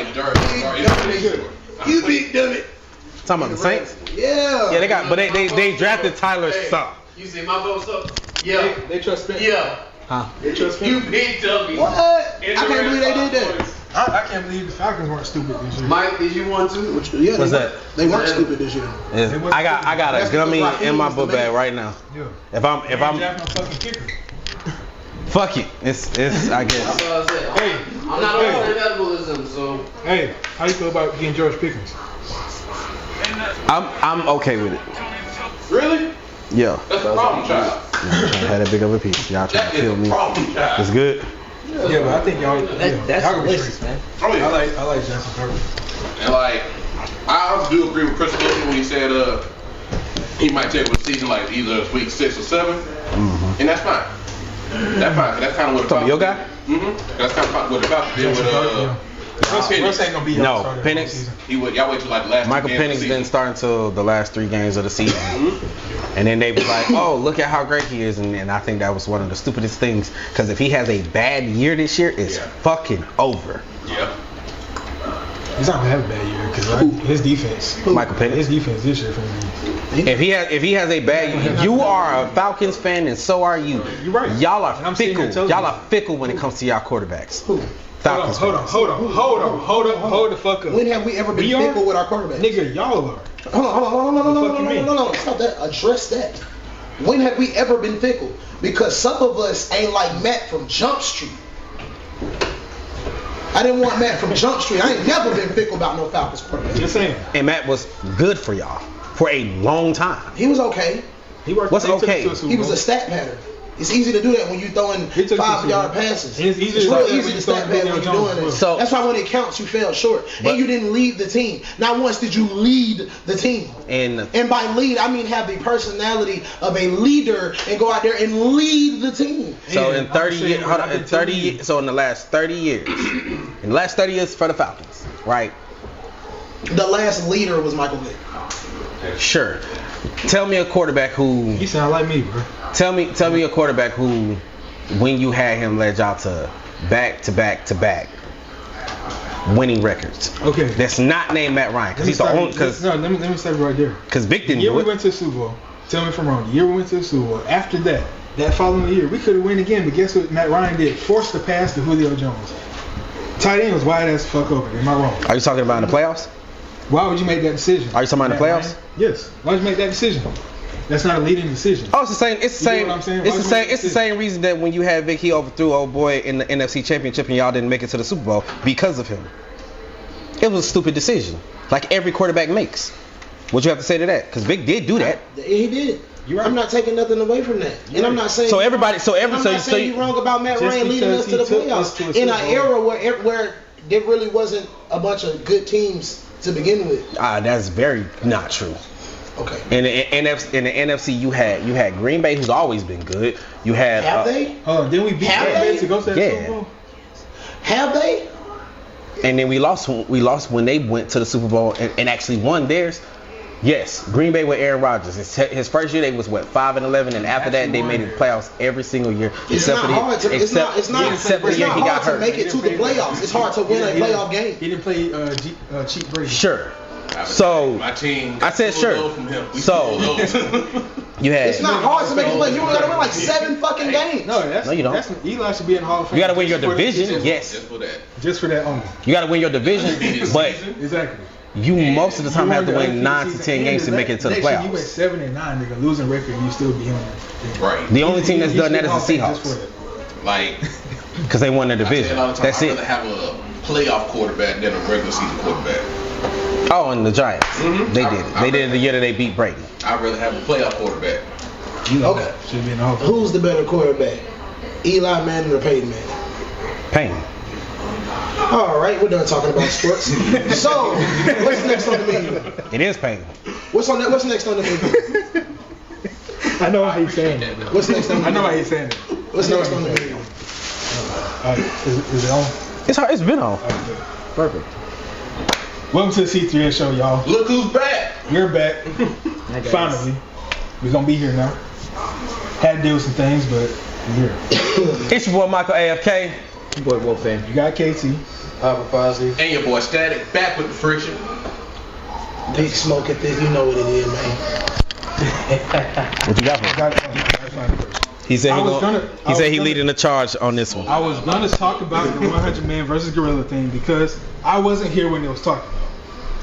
like dirt. You beat them. Talking about the Saints? Yeah. Yeah, they got, but they drafted Tyler Suck. You see my vote so? Yeah. They trust Spencer. Yeah. Huh? They trust You Spencer. big dummy. What? I can't believe they did that. I can't believe the Falcons weren't stupid this year. Mike, did you want to? Yeah, What's that? They weren't stupid this year. I got a gummy in my book bag right now. Yeah. If I'm draft no fucking kicker. fuck it. It's I guess. That's what I said. Hey, I'm not on the metabolism, so. Hey, how you feel about getting George Pickens? I'm okay with it. Really? Yeah. That's a problem child. Had that big of a piece. Y'all trying That to is kill a me. problem child. It's good. Yeah, but I think y'all. That's y'all gonna be delicious, straight. man. Oh yeah. I like Justin Herbert. And like, I do agree with Chris Wilson when he said he might take a season like either week 6 or 7, and that's fine. That's fine. That's kind of what the Talking your guy? That's kind of what the Falcons did with Russ ain't gonna be No, starter Penix. all season. Y'all wait till like the last Michael two games Penix of the didn't start until the last 3 games of the season. And then they was like, oh, look at how great he is. And I think that was one of the stupidest things. Because if he has a bad year this year, it's fucking over. Yeah. He's not gonna have a bad year because his defense. Michael Penix. His defense this year for me. If he has a bad year, you are a Falcons fan and so are you. You're right. Y'all And are I'm sitting fickle. here telling Y'all you. are fickle when it comes to y'all quarterbacks. Falcons. Hold the fuck up. When have we ever been We are? fickle with our quarterback? Nigga, y'all are. Hold on, The fuck you mean? no. Stop that. Address that. When have we ever been fickle? Because some of us ain't like Matt from Jump Street. I didn't want Matt from Jump Street. I ain't never been fickle about no Falcons quarterback. Just saying. And Matt was good for y'all for a long time. He was okay. He worked. What's he took okay? it to a Super He was Bowl. a stat pattern. It's easy to do that when you're throwing He took it to 5-yard Super Bowl. passes. It's easy It's to real do that easy when to you stat throw pad when Julio you're doing Jones. it. So- That's why when it counts, you fell short. But- And you didn't lead the team. Not once did you lead the team. And And by lead, I mean have the personality of a leader and go out there and lead the team. so Yeah, in 30 I'm saying years, what I've been telling you. so in the last 30 years, for the Falcons, right? The last leader was Michael Vick. Sure. Tell me a quarterback who. You sound like me, bro. Tell me a quarterback who, when you had him, led y'all to back winning records. Okay. That's not named Matt Ryan because he's the only. No, let me stop right there. Because Vic The didn't year do we it. went to the Super Bowl. Tell me if I'm wrong. The year we went to the Super Bowl. After that following year, we could have won again. But guess what? Matt Ryan did force the pass to Julio Jones. Tight end was wide as fuck open. Am I wrong? Are you talking about in the playoffs? Why would you make that decision? Are you talking about in the Matt playoffs? Ryan? Yes. Why would you make that decision? That's not a leading decision. Oh, it's the same. It's the You know same. what I'm saying? It's Why the you same. make It's the this same reason that when you had Vic, he overthrew old boy in the NFC Championship, and y'all didn't make it to the Super Bowl because of him. It was a stupid decision, like every quarterback makes. What you have to say to that? Because Vic did do that. He did. You're right. I'm not taking nothing away from that. And I'm not saying So everybody. I'm not saying you're wrong about Matt Just Ryan leading us because to the he took us to a playoffs in an Super Bowl. era where there really wasn't a bunch of good teams to begin with. That's very not true. Okay. In the NFC, you had Green Bay, who's always been good. You had Have they? Then we beat Have Green Bay they? to go to that Yeah. Super Bowl. Have they? and then we lost when they went to the Super Bowl and actually won theirs. Yes, Green Bay with Aaron Rodgers. His first year they was 5-11, and after that they made it playoffs every single year. It's not hard to make it to the playoffs. It's hard to win a playoff game. He didn't play cheap Brady. Sure. So my team. I said sure. So you had. It's not hard to make it play. You only gotta win like 7 fucking games. No, you don't. Eli should be in the Hall of Fame. You gotta win your division. Yes. Just for that. Just for that only. You gotta win your division, but Exactly. you most of the time have to win 9 to 10 games to make it to the Next year, You went playoffs. 7-9, nigga, losing record, and you still be on. Right. The only team that's done that is the Just for Seahawks that. Like because they won their division. That's I'd it. rather have a playoff quarterback than a regular season quarterback. Oh, and the Giants. Mhm. They did it. They did it the year that they beat Brady. I'd rather have a playoff quarterback. You know, Okay. should be in the Hall of Fame. Who's the better quarterback? Eli Manning or Peyton Manning? Payne. All right, we're done talking about sports. So, what's next on the menu? It is Payne. What's next on the menu? I know how he's saying that. What's next on the I know menu? how he's saying that. What's next on the menu? Is it on? It's hard. It's been on. Perfect. Welcome to the C3S Show, y'all. Look who's back. We're back. Finally. We're going to be here now. Had to deal with some things, but we're here. It's your boy Michael AFK. Boy Wolfman. You got KT. Paparazzi. And your boy Static back with the friction. Big smoke at this, you know what it is, man. What you got for him? He said he leading the charge on this one. I was gonna talk about the 100 man versus gorilla thing because I wasn't here when it was talking about.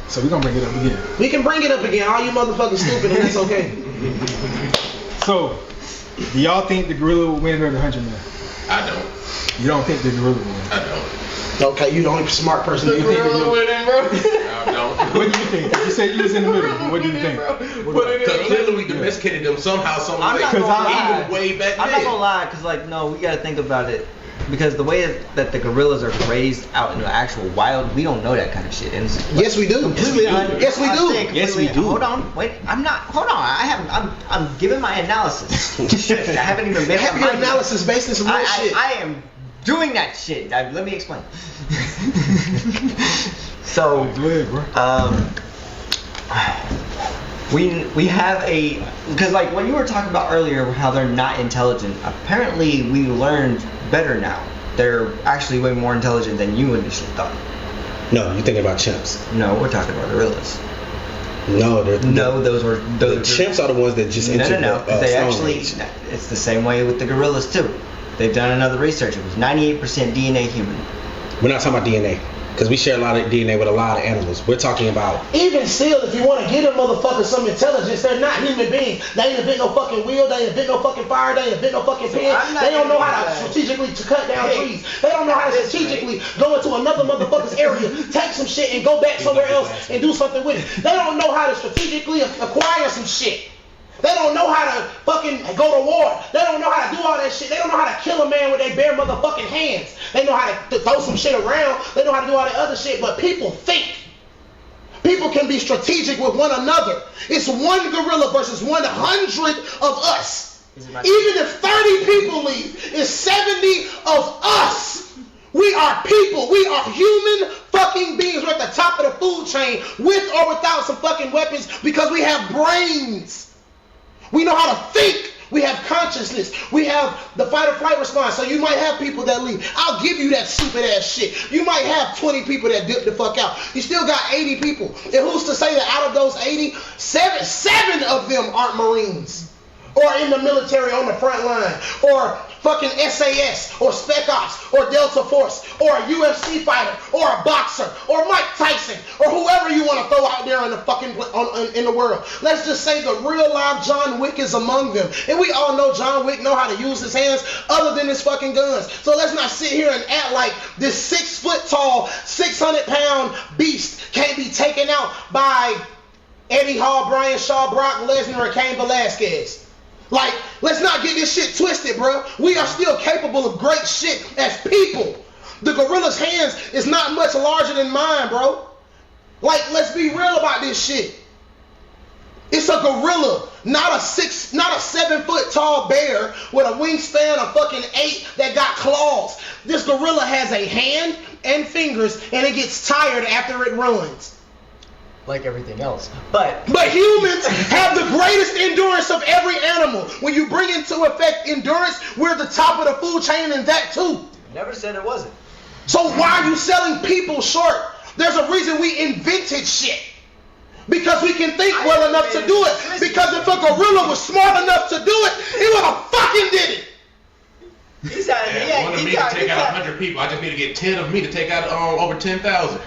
So we're gonna bring it up again. We can bring it up again. All you motherfuckers stupid, and that's okay. So, do y'all think the gorilla will win or the 100 man? I don't. You don't think the gorilla will win? I don't. Okay, you the only smart person. The You think gorilla winning, bro. I don't. What do you think? You said you was in the middle. What do you think? Because clearly we domesticated them somehow, some I'm way. not gonna lie. Even way back then. I'm not gonna lie, cause like no, we gotta think about it. Because the way that the gorillas are raised out in the actual wild, we don't know that kind of shit. And it's Yes, we do. completely Yes, we do. Yes, we do. Hold on, wait. I'm not. Hold on. I'm giving my analysis. Shit, I haven't even made Have my your mind. analysis based on some real shit. I am doing that shit. Let me explain. So, Go ahead, bro. we have a, because like when you were talking about earlier how they're not intelligent, apparently we learned better now. They're actually way more intelligent than you initially thought. No, you're thinking about chimps. No, we're talking about gorillas. No, The chimps are the ones that just entered No. the They Stone actually, Age. it's the same way with the gorillas too. They've done another research. It was 98% DNA human. We're not talking about DNA, because we share a lot of DNA with a lot of animals. We're talking about Even still, if you want to give them motherfuckers some intelligence, they're not human beings. They ain't invent no fucking wheel, they ain't invent no fucking fire, they ain't invent no fucking pen. I'm not They don't know gonna how to do that. strategically to cut down trees. They don't know how to strategically go into another motherfucker's area, take some shit and go back somewhere else and do something with it. They don't know how to strategically acquire some shit. They don't know how to fucking go to war. They don't know how to do all that shit. They don't know how to kill a man with their bare motherfucking hands. They know how to throw some shit around. They know how to do all that other shit. But people think. People can be strategic with one another. It's one gorilla versus 100 of us. Even if 30 people leave, it's 70 of us. We are people. We are human fucking beings. We're at the top of the food chain with or without some fucking weapons because we have brains. We know how to think. We have consciousness. We have the fight or flight response. So you might have people that leave. I'll give you that stupid ass shit. You might have 20 people that dip the fuck out. You still got 80 people. And who's to say that out of those 80, seven of them aren't Marines? Or in the military on the front line, or fucking SAS, or Spec Ops, or Delta Force, or a UFC fighter, or a boxer, or Mike Tyson, or whoever you want to throw out there in the fucking in the world. Let's just say the real live John Wick is among them, and we all know John Wick know how to use his hands other than his fucking guns. So let's not sit here and act like this 6 foot tall, 600-pound beast can't be taken out by Eddie Hall, Brian Shaw, Brock Lesnar, or Cain Velasquez. Like, let's not get this shit twisted, bro. We are still capable of great shit as people. The gorilla's hands is not much larger than mine, bro. Like, let's be real about this shit. It's a gorilla, not a 7 foot tall bear with a wingspan of fucking 8 that got claws. This gorilla has a hand and fingers, and it gets tired after it runs. Like everything else. But humans have the greatest endurance of every animal. When you bring into effect endurance, we're the top of the food chain in that too. never said it wasn't. So why are you selling people short? There's a reason we invented shit. Because we can think well enough to do it. Because if a gorilla was smart enough to do it, it would have fucking did it. Wanted me to take out 100 people. I just need to get 10 of me to take out over 10,000.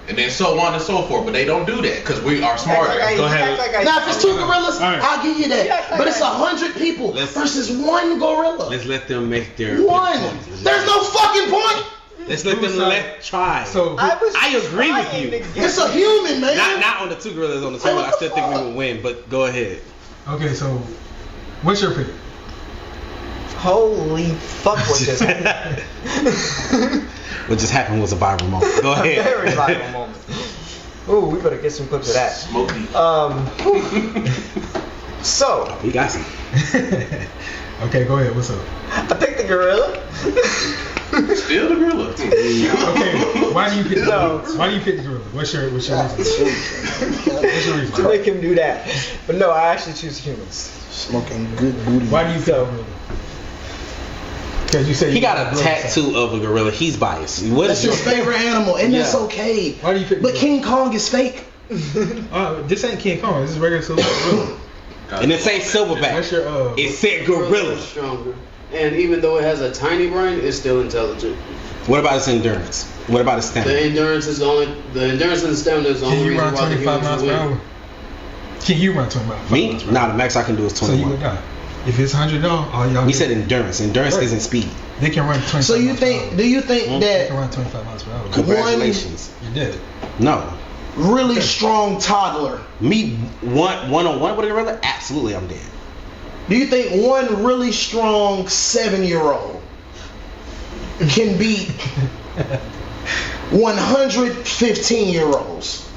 And then so on and so forth. But they don't do that because we are smarter. Go ahead. Now if it's 2 gorillas, Right. I'll give you that. But it's 100 people versus 1 gorilla. Let's let them make their One. points. There's no fucking point. Let's let them try. So I agree with you. It's a human, man. Not on the 2 gorillas on the table. I still think we would win, but go ahead. okay, so what's your pick? Holy fuck, what just happened? What just happened was a viral moment. Go ahead. Very vital moment. Ooh, we better get some clips of that. Smoky. So, We got some. Okay, go ahead. What's up? I picked the gorilla. Still the gorilla. Okay, why do you pick the No. gorilla? Why do you pick the gorilla? What's your reason? What's your To reason? make him do that. But no, I actually choose humans. Smoking good booty. Why do you pick the gorilla? Because you said He got a tattoo of a gorilla. He's biased. What That's is your his favorite animal, and that's Yeah. okay. Why do you pick But the King Kong is fake. This ain't King Kong. This is regular gorilla. And it say silverback. What's your It said Gorilla gorilla. is stronger. And even though it has a tiny brain, it's still intelligent. What about its endurance? What about its stamina? The endurance and the stamina is the Can only you reason run why the 25 humans miles per win. hour? Can you run 25 miles Me? per hour? Nah, the max I can do is So you 21. would die. If it's 100 all y'all. We said endurance. Endurance Right. isn't speed. they can run 25. So you miles per think? hour. Do you think They that can run 25 miles per hour? Congratulations. You did. No. really strong toddler? Me one on one with a gorilla? Absolutely, I'm dead. Do you think one really strong 7-year-old can beat 100 15-year-olds?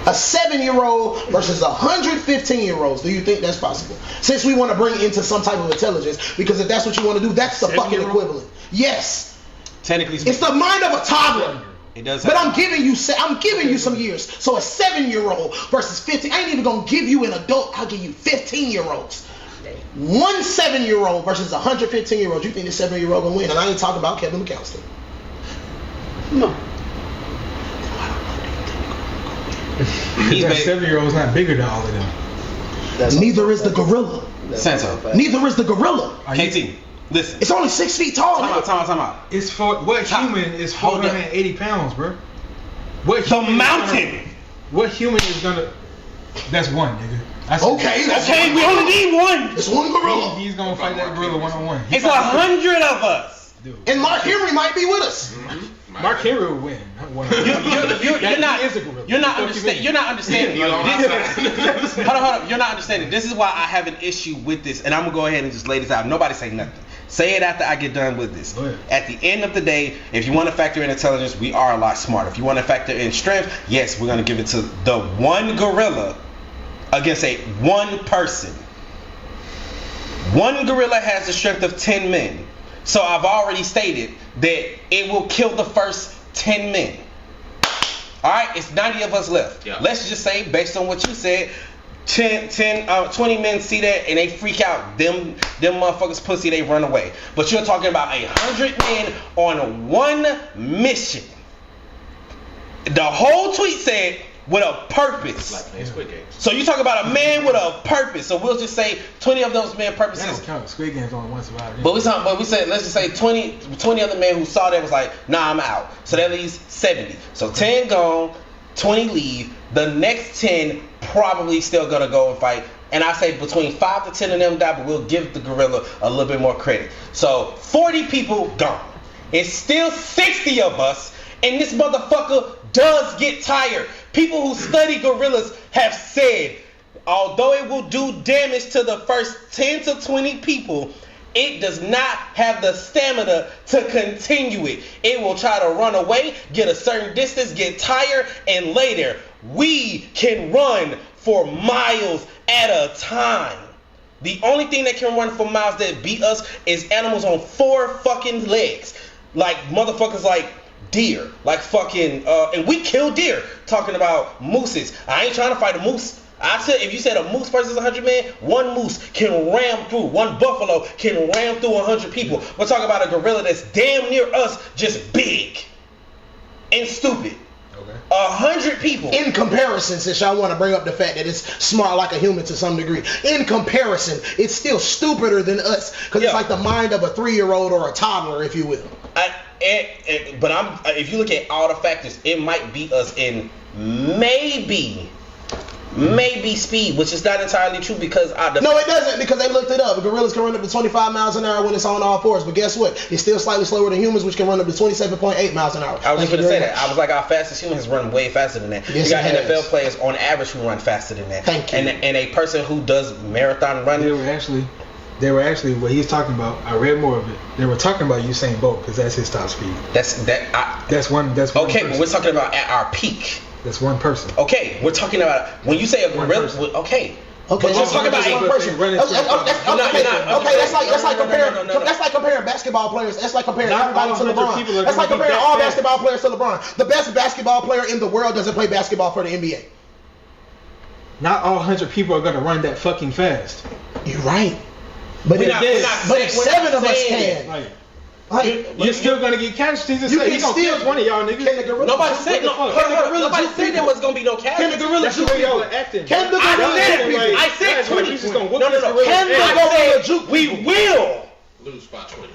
A 7-year-old versus 100 15-year-olds. Do you think that's possible? Since we want to bring it into some type of intelligence, because if that's what you want to do, that's the fucking equivalent. Yes, Technically it's the mind of a toddler. it does. But have- I'm giving you some years. So a 7-year-old versus 15. I ain't even gonna give you an adult. I'll give you 15-year-olds. One 7-year-old versus 100 15-year-olds. You think the 7-year-old gonna win? And I ain't talking about Kevin McAllister. No. He's That ba- 7-year-old's not bigger than all of them. Neither is the gorilla. Santo. Neither is the gorilla. KT, listen. It's only 6 feet tall. Time nigga. out. It's for what human is Hold up. 480 pounds, bro? What The human is mountain. gonna- what human is gonna? That's one, nigga. That's Okay, that's Okay, we only need one. It's one gorilla. He's gonna fight that gorilla 1-on-1. It's 100 of us. Dude. And Mark Henry might be with us. Mark Henry will win. Not 1-on-1. You're not. He is a gorilla. You're not What you understanding. mean? You're not understanding. You know, Hold on. You're not understanding. This is why I have an issue with this, and I'm gonna go ahead and just lay this out. Nobody say nothing. Say it after I get done with this. Go ahead. At the end of the day, if you want to factor in intelligence, we are a lot smarter. If you want to factor in strength, yes, we're gonna give it to the one gorilla against one person. One gorilla has the strength of 10 men. So I've already stated that it will kill the first 10 men. Alright, it's 90 of us left. Yeah. Let's just say, based on what you said, 20 men see that and they freak out. Them motherfuckers pussy, they run away. But you're talking about 100 men on one mission. The whole tweet said, with a purpose. Like playing Squid Games. So you talk about a man with a purpose. So we'll just say 20 of those men That purposes. don't count. Squid Game's only one survivor. But we said let's just say 20 of the men who saw that was like, nah, I'm out. So that leaves 70. So 10 gone, 20 leave. The next 10 probably still gonna go and fight. And I say between 5 to 10 of them die, but we'll give the gorilla a little bit more credit. So 40 people gone. It's still 60 of us, and this motherfucker does get tired. People who study gorillas have said, although it will do damage to the first 10 to 20 people, it does not have the stamina to continue it. It will try to run away, get a certain distance, get tired, and later we can run for miles at a time. The only thing that can run for miles that beat us is animals on 4 fucking legs. Like motherfuckers like deer, like fucking, and we kill deer. Talking about mooses. I ain't trying to fight a moose. I said, if you said a moose versus 100 men, one moose can ram through, one buffalo can ram through 100 people. We're talking about a gorilla that's damn near us, just big and stupid. Okay. 100 people. In comparison, since y'all want to bring up the fact that it's smart like a human to some degree, in comparison, it's still stupider than us because Yeah. it's like the mind of a 3-year-old or a toddler, if you will. But if you look at all the factors, it might beat us in maybe speed, which is not entirely true because No, it doesn't, because they looked it up. Gorillas can run up to 25 miles an hour when it's on all fours, but guess what? It's still slightly slower than humans, which can run up to 27.8 miles an hour. I was Thank just going to you say very that. much. I was like, our fastest humans run way faster than that. Yes, we got it has. NFL players on average who run faster than that. Thank you. And a person who does marathon running. They were actually what he's talking about. I read more of it. They were talking about Usain Bolt because that's his top speed. That's That's one okay, person. but we're talking about at our peak. That's one person. Okay, we're talking about when you say a One gorilla. person. Okay. Okay, But let's talk about one one person. person running Okay, to the- that's like comparing. No. That's like comparing basketball players. That's like comparing Not everybody all to 100 people are LeBron. That's like gonna be comparing that all fast. basketball players to LeBron. The best basketball player in the world doesn't play basketball for the NBA. Not all 100 people are gonna run that fucking fast. You're right. But We're if, not- but we're not if saying- 7 of us saying can, Like, you're still gonna get casualties. you He's can gonna still catch one of y'all niggas. Can the gorilla Nobody juke said people? no. Can the gorilla Nobody juke said there people? was gonna be no Can the casualties. gorilla That's the juke way y'all people? are acting. Can the I gorilla said, juke people? I said Guys, 20. we just gonna whoop No, this gorilla Can the ass. gorilla juke We people? will. Lose by 20.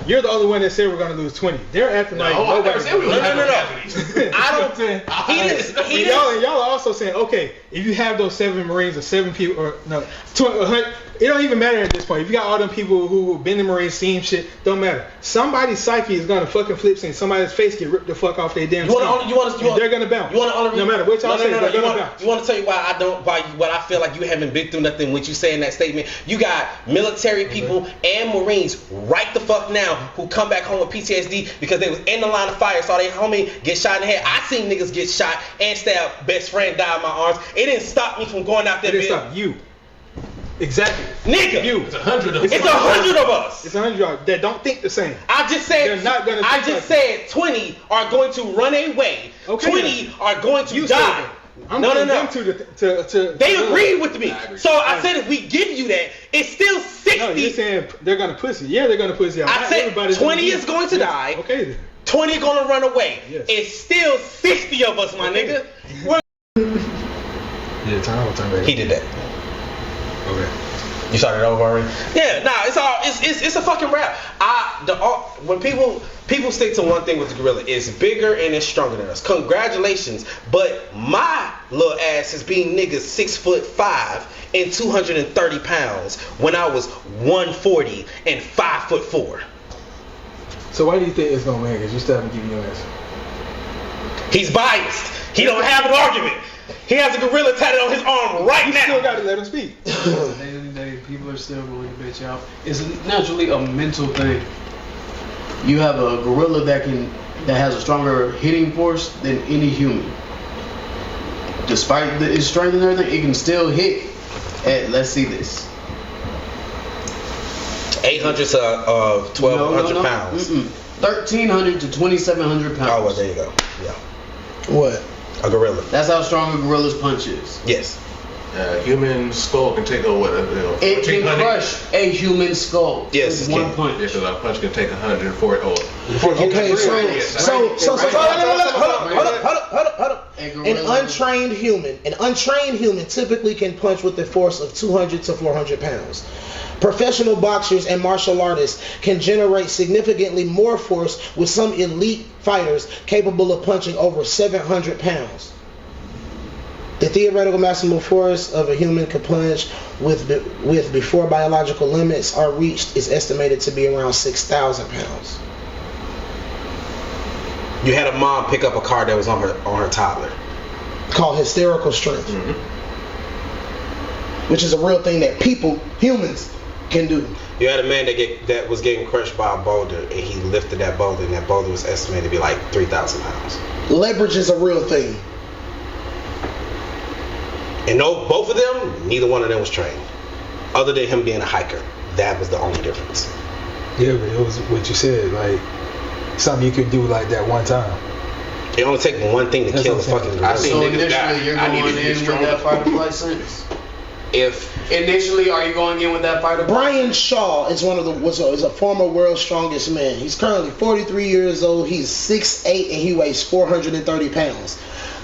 You're the only one that said we're gonna lose 20. They're acting like No, I never nobody. said we were No, no, no, no. casualties. I don't. I He didn't- didn't. He And didn't. y'all are also saying, okay, if you have those 7 Marines or 7 people, or no, 100, it don't even matter at this point. If you got all them people who have been in the Marines, seen shit, don't matter. Somebody's psyche is gonna fucking flip, seeing somebody's face get ripped the fuck off their damn You want skin. to? You want to? And they're gonna bounce. You want to? No matter what y'all say, they're gonna bounce. You want to tell you why I don't? Why what I feel like you haven't been through nothing with you saying that statement? You got military people and Marines right the fuck now who come back home with PTSD because they was in the line of fire, saw their homie get shot in the head. I seen niggas get shot and stabbed. Best friend die in my arms. It didn't stop me from going out there. It didn't stop you. Exactly. Nigga. You. It's 100 of It's 100 of us. It's 100 y'all that don't think the same. I just said. They're not gonna I think just like said 20 are going to run away. Okay, 20 are going to You said die. that. I'm No. putting them to They agreed with me. I agree. So I said if we give you that, it's still 60. No, you're saying they're gonna pussy. Yeah, they're gonna pussy out. I Not said everybody's 20 gonna is going to Yes. die. Okay then. 20 gonna run away. Yes. It's still 60 of us, my nigga. Yeah, time back. He did that. Okay. You started over already? Yeah, nah, it's a fucking rap. When people stick to one thing with the gorilla, it's bigger and it's stronger than us. Congratulations, but my little ass is being niggas 6'5" and 230 pounds when I was 140 and 5'4". So why do you think it's gonna win? Because you still haven't given your answer. He's biased. He don't have an argument. He has a gorilla tatted on his arm right You now. still gotta let him speak. At the end of the day, people are still going to bitch out. It's naturally a mental thing. You have a gorilla that has a stronger hitting force than any human. Despite its strength and everything, it can still hit at, let's see this, 800 to 1,200 pounds. 1,300 to 2,700 pounds. Oh, well, there you go. Yeah. What? A gorilla. That's how strong a gorilla's punch is. Yes. Human skull can take over It can 1,400. crush a human skull. Yes, with it one can. punch. Yeah, because our punch can take 140. Okay, so hold up. A An gorilla- untrained human typically can punch with a force of 200 to 400 pounds. Professional boxers and martial artists can generate significantly more force, with some elite fighters capable of punching over 700 pounds. The theoretical maximum force of a human can punch with before biological limits are reached is estimated to be around 6,000 pounds. You had a mom pick up a car that was on her toddler. Called hysterical strength, which is a real thing that humans can do. You had a man that was getting crushed by a boulder, and he lifted that boulder, and that boulder was estimated to be like 3,000 pounds. Leverage is a real thing. And no, both of them, neither one of them was trained, other than him being a hiker. That was the only difference. Yeah, but it was what you said, like something you could do like that one time. It only takes one thing to That's kill the what I'm fucking saying. I gorilla. seen So niggas die. initially, you're I going need to in get with stronger. that fight or flight sentence. If Initially, are you going in with that fight or flight? Brian Shaw is is a former world's strongest man. He's currently 43 years old. He's 6'8" and he weighs 430 pounds.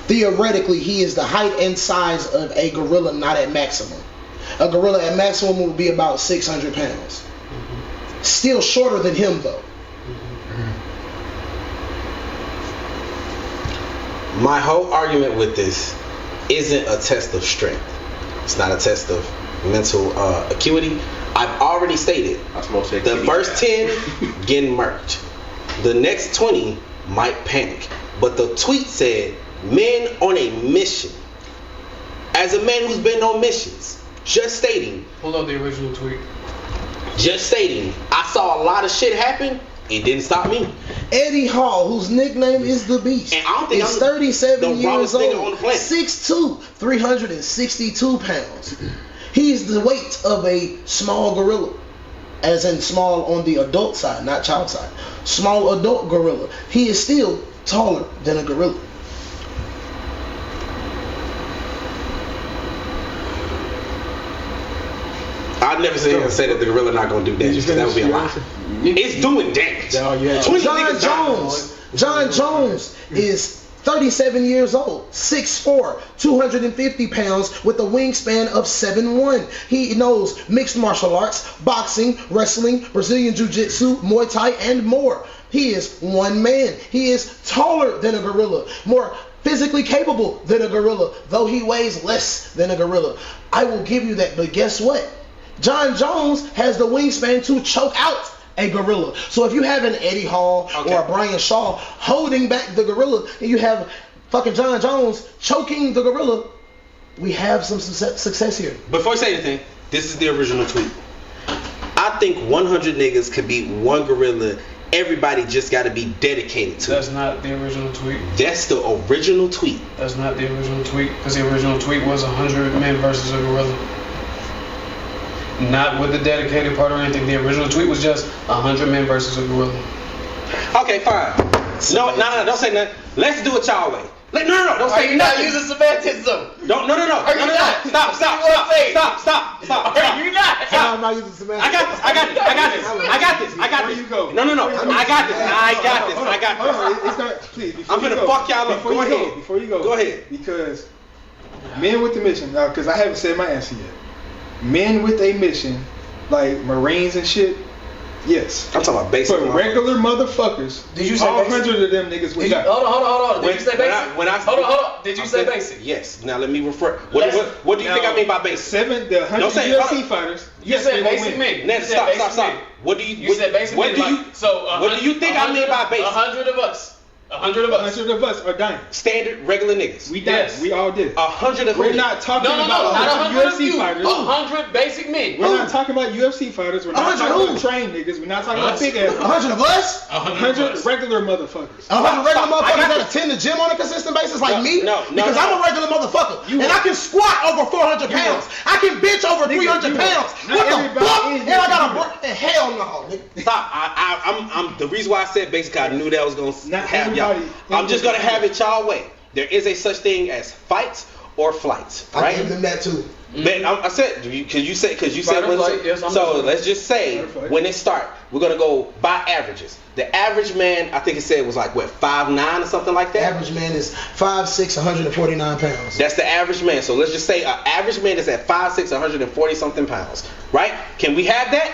Theoretically, he is the height and size of a gorilla, not at maximum. A gorilla at maximum would be about 600 pounds. Still shorter than him, though. my whole argument with this isn't a test of strength. It's not a test of mental acuity. I've already stated the first 10 getting murked. The next 20 might panic. But the tweet said, men on a mission. As a man who's been on missions, just stating, Pull up the original tweet. I saw a lot of shit happen. It didn't stop me. Eddie Hall, whose nickname is the Beast, And I don't think is I'm 37 the years rawest nigga on old, the planet. 6'2", 362 pounds. He's the weight of a small gorilla, as in small on the adult side, not child side. Small adult gorilla. He is still taller than a gorilla. I I never sit here and say that the gorilla not gonna do damage. That would be a lie. It's doing damage. 20 niggas John Jones is 37 years old, 6'4", 250 pounds with a wingspan of 7'1". He knows mixed martial arts, boxing, wrestling, Brazilian jiu-jitsu, Muay Thai, and more. He is one man. He is taller than a gorilla, more physically capable than a gorilla, though he weighs less than a gorilla. I will give you that, but guess what? John Jones has the wingspan to choke out a gorilla. So if you have an Eddie Hall or a Brian Shaw holding back the gorilla, and you have fucking John Jones choking the gorilla, we have some success here. Before you say anything, this is the original tweet. I think 100 niggas could beat one gorilla. Everybody just got to be dedicated to That's it. not the original tweet. That's the original tweet. That's not the original tweet, because the original tweet was 100 men versus a gorilla. Not with the dedicated part or anything. The original tweet was just 100 men versus a gorilla. Okay, fine. No, don't say nothing. Let's do it y'all way. No, don't say nothing. Are you not using semantics though? No. Are you not? Stop. Are you not? I'm not using semantics. I got this. Before you go. No. I got this. Hold on, it's not, please. I'm finna fuck y'all up. Go ahead. Before you go. Go ahead. Because men with the mission, because I haven't said my answer yet. Men with a mission, like Marines and shit, yes. I'm talking about basic. For regular motherfuckers, Did you say all basic? 100 of them niggas would die. Hold on. Did you say basic? Hold on. Did you say basic? Yes. Now let me refer. What do you think I mean by basic? The 100 Don't say- UFC fighters. You said basic men. Now, stop. What do you? You said basic men. What do you think I mean by basic? 100 of us. 100 of us. 100 of us are dying. Standard regular niggas. We died. Yes. We all did. 100 of We're them. not talking No, about not 100 UFC fighters. 100 basic men. We're not talking about UFC fighters. We're not 100 talking who? about trained niggas. We're not talking about big ass. 100 of us? 100 regular motherfuckers. 100 regular I motherfuckers got that attend the gym on a consistent basis like me? No, Because I'm a regular motherfucker. And I can squat over 400 pounds. I can bench over 300 pounds. Not What the everybody fuck? in And here I got can a hell no, nigga. Stop. I'm the reason why I said basic. I knew that was gonna Not have y'all. everybody- I'm just gonna have it y'all way. There is a such thing as fights or flights, I right? gave them that too. Man, I said because you said Fight or when flight, yes, I'm so listening. let's just say Fight or flight. when it start, we're gonna go by averages. The average man, I think it said was like what 5'9" or something like The that. average man is 5'6", 149 pounds. That's the average man. So let's just say an average man is at 5'6", 140 something pounds, right? Can we have that?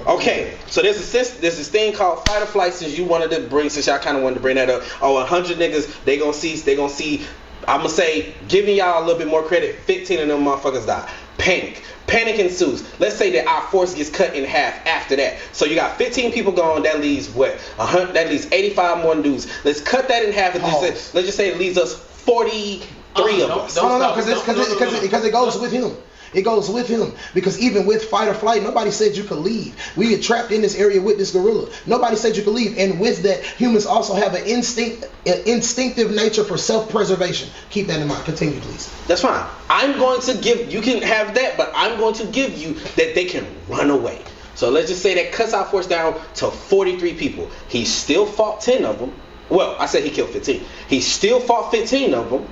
Okay, so there's this thing called fight or flight. Since y'all kind of wanted to bring that up. 100 niggas, they gonna see. I'm gonna say, giving y'all a little bit more credit. 15 of them motherfuckers die. Panic ensues. Let's say that our force gets cut in half after that. So you got 15 people gone. That leaves what? That leaves 85 more dudes. Let's cut that in half. Let's just say it leaves us 43 of us. No, because it goes with him. It goes with him because even with fight or flight, nobody said you could leave. We get trapped in this area with this gorilla. Nobody said you could leave. And with that, humans also have an instinctive nature for self-preservation. Keep that in mind. Continue, please. That's fine. I'm going to give, you can have that, but I'm going to give you that they can run away. So let's just say that cuts our force down to 43 people. He still fought 10 of them. Well, I said he killed 15. He still fought 15 of them,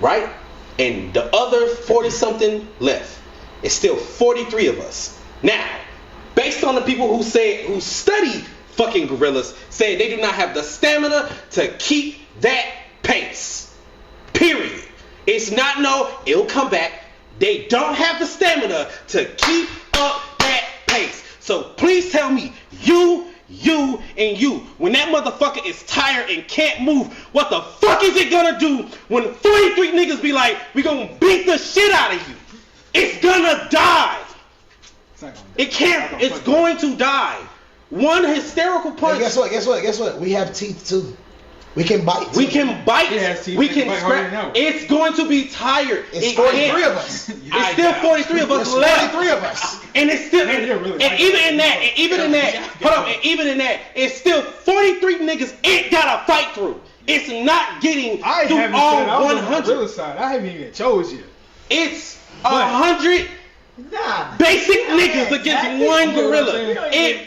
right? And the other 40-something left. It's still 43 of us. Now, based on the people who study fucking gorillas, say they do not have the stamina to keep that pace. Period. It's not it'll come back. They don't have the stamina to keep up that pace. So please tell me, you, and you, when that motherfucker is tired and can't move, what the fuck is it gonna do when 43 niggas be like, we gonna beat the shit out of you? It's gonna die. It can't. It's going to die. One hysterical punch. Hey, guess what? We have teeth too. We can bite. We can bite. Has teeth, we can can bite harder scratch. now. It's going to be tired. It's 43 of us. It's still 43 of us There's left. 43 of us. And it's still, and even in that, it's still 43 niggas it gotta fight through. It's not getting I through haven't all said I was on the 100. gorilla side. I haven't even chose yet. It's 100 basic niggas against one gorilla.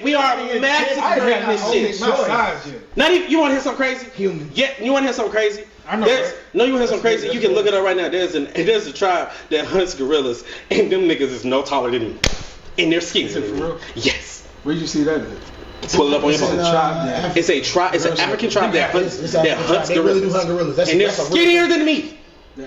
We are massacring this shit. Not even, you want to hear something crazy? Human. Yeah, you want to hear something crazy? I know, There's, right? no, you want to hear something crazy? You can look it up right now. There's a tribe that hunts gorillas, and them niggas is no taller than me. and they're skinnier Is it than for me. real? Yes. Where'd you see that at? Pull it up on your It's phone. a tribe. Yeah. It's a tribe. It's an African tribe that hunts. It's That African tribe. hunts They really do gorillas. hunt gorillas. That's- And they're that's a real skinnier thing. than me.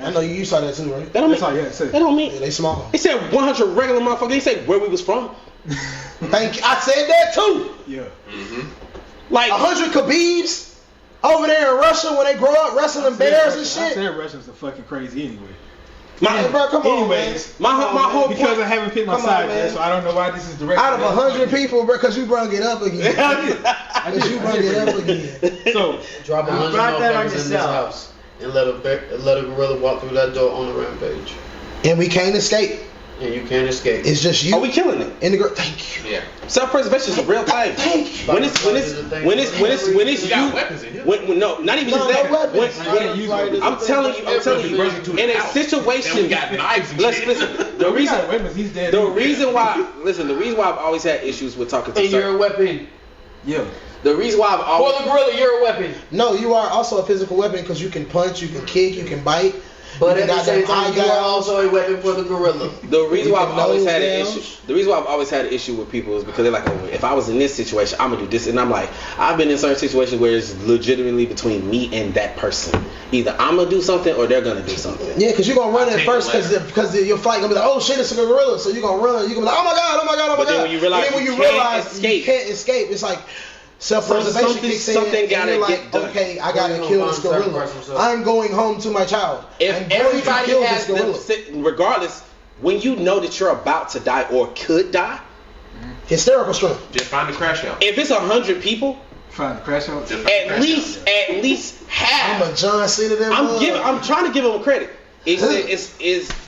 I know you saw that too, right? That don't That's mean. all. Yeah. Say. That don't mean. Yeah, they small. They said 100 regular motherfuckers. They said where we was from. Thank you. I said that too. Yeah. Like 100 Khabibs over there in Russia when they grow up wrestling bears and I shit. said Russians are fucking crazy anyway. Hey, bro, come on, man. Anyways, my whole because point. I haven't picked my Come on, side man. yet, so I don't know why this is direct. Out of 100 people, bro, because you brung it up again. Because you brung it up again. So Drop You 100 brought that on motherfuckers in this yourself. house and let a gorilla walk through that door on a rampage, And we can't escape. and you can't escape. It's just you Are we killing it? and the girl. Thank you. Yeah. Self-preservation is a real thing. Thank you. When it's You got weapons in here. no, not even No, just that. no weapons. I can't use it. I'm telling you, Bring it to in the a house. situation. Then we got knives and shit. Listen, the We reason, got weapons. He's dead. the anyway. reason why, listen, the reason why I've always had issues with talking to And you're certain, a weapon. Yeah. the reason why I've For always, the gorilla, you're a weapon. No, you are also a physical weapon because you can punch, you can kick, you can bite. But You at the got same them time, you are eyebrows. also a weapon for the gorilla. the reason why I've can always nose had an down. issue, the reason why I've always had an issue with people is because they're like, oh, if I was in this situation, I'm gonna do this, and I'm like, I've been in certain situations where it's legitimately between me and that person. Either I'm gonna do something or they're gonna do something. Yeah, because you're going to run I'll at take first the because your flight going to be like, oh shit, it's a gorilla. So you're going to run. You're going to be like, oh my God, oh my God, oh my But then God. when you realize and then when you you can't realize escape. you can't escape, it's like self-preservation Something- kicks in. something and gotta you're like, get done. okay, I got to Gorilla kill this gonna gorilla. sacrifice himself. I'm going home to my child. If I'm going to everybody kill has this them gorilla. sit, regardless, when you know that you're about to die or could die, Hysterical strength. Just find the crash out. if it's 100 people, Trying to crash out. Just find the at crash out. least I'm half. a John Cena that mug. I'm trying to give them credit. It's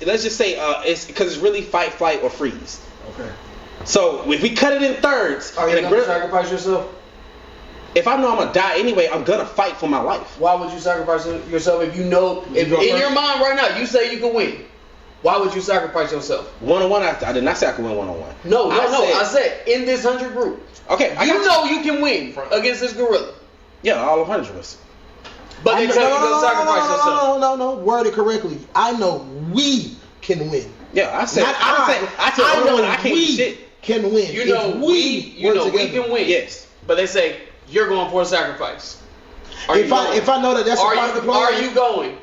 let's just say it's because it's really fight, flight, or freeze. Okay. So if we cut it in thirds, Are you and a going to gorilla- sacrifice yourself? if I know I'm gonna die anyway, I'm gonna fight for my life. Why would you sacrifice yourself if you know, if go in first? your mind right now, you say you can win? Why would you sacrifice yourself? One-on-one, I did not say I could win one-on-one. No. I said- said in this 100 group, Okay, I you got know you can win against this gorilla, Yeah, all 100 of us. but they tell you to sacrifice yourself. No. Word it correctly. I know we can win. Yeah, I said. Not I said I know one-on-one, I can't do we shit. can win. You know If we work we together. can win. Yes. But they say you're going for a sacrifice. Are you If going? I know that that's a are part of the you, plan. are you going?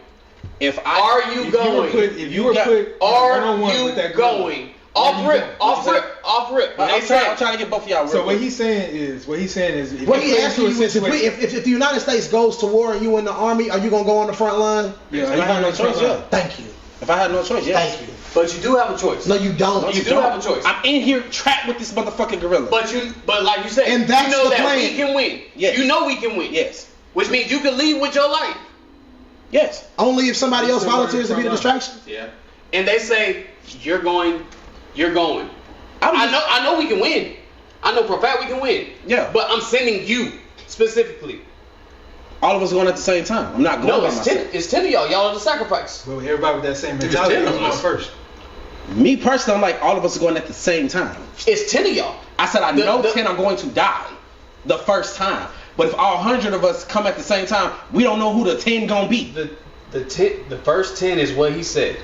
If I Are you going? If you were got- put Are one-on-one you with that gorilla, going? Off rip, off rip, off rip. When I'm they trying say to get both of y'all. Real So what quick. he's saying is, if What you he put asking into you a is, if situation, the United States goes to war and you in the army, are you gonna go on the front line? yeah, If I had no choice, yeah. Thank you. If I had no choice, yes. Thank you. but you do have a choice. No, you don't. No, You do don't. have a choice. I'm in here trapped with this motherfucking gorilla. But like you said, And that's you know the that plan. we can win. Yes. You know we can win. yes. Which means you can leave with your life. Yes. Only if somebody else volunteers to be the distraction. Yeah. And they say you're going. I know we can win. I know for a fact we can win. Yeah. But I'm sending you specifically. All of us going at the same time. I'm not going No, by it's myself. 10. It's 10 of y'all. Y'all are the sacrifice. well, everybody with that same It's mentality, 10 of I'm going us. first. Me personally, I'm like all of us are going at the same time. It's 10 of y'all. I said I The- know the- 10 are going to die the first time. But if all 100 of us come at the same time, we don't know who the 10 gonna be. The first 10 is what he said.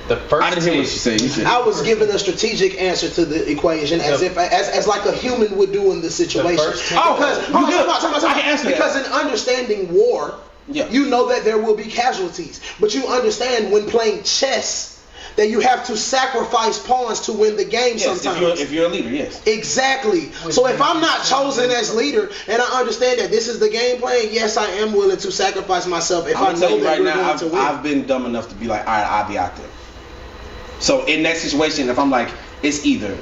The first I didn't hear what you said. You said I was given a strategic answer to the equation as like a human would do in this situation. first 10 Oh, because you good. I can answer that. because in understanding war, Yeah. you know that there will be casualties, but you understand when playing chess that you have to sacrifice pawns to win the game yes, sometimes. if you're a leader, yes. Exactly. So if I'm not chosen as leader and I understand that this is the game plan, yes, I am willing to sacrifice myself if I'm I gonna tell know you that right we're now, going to win. I've been dumb enough to be like, all right, I'll be out there. So in that situation, if I'm like, it's either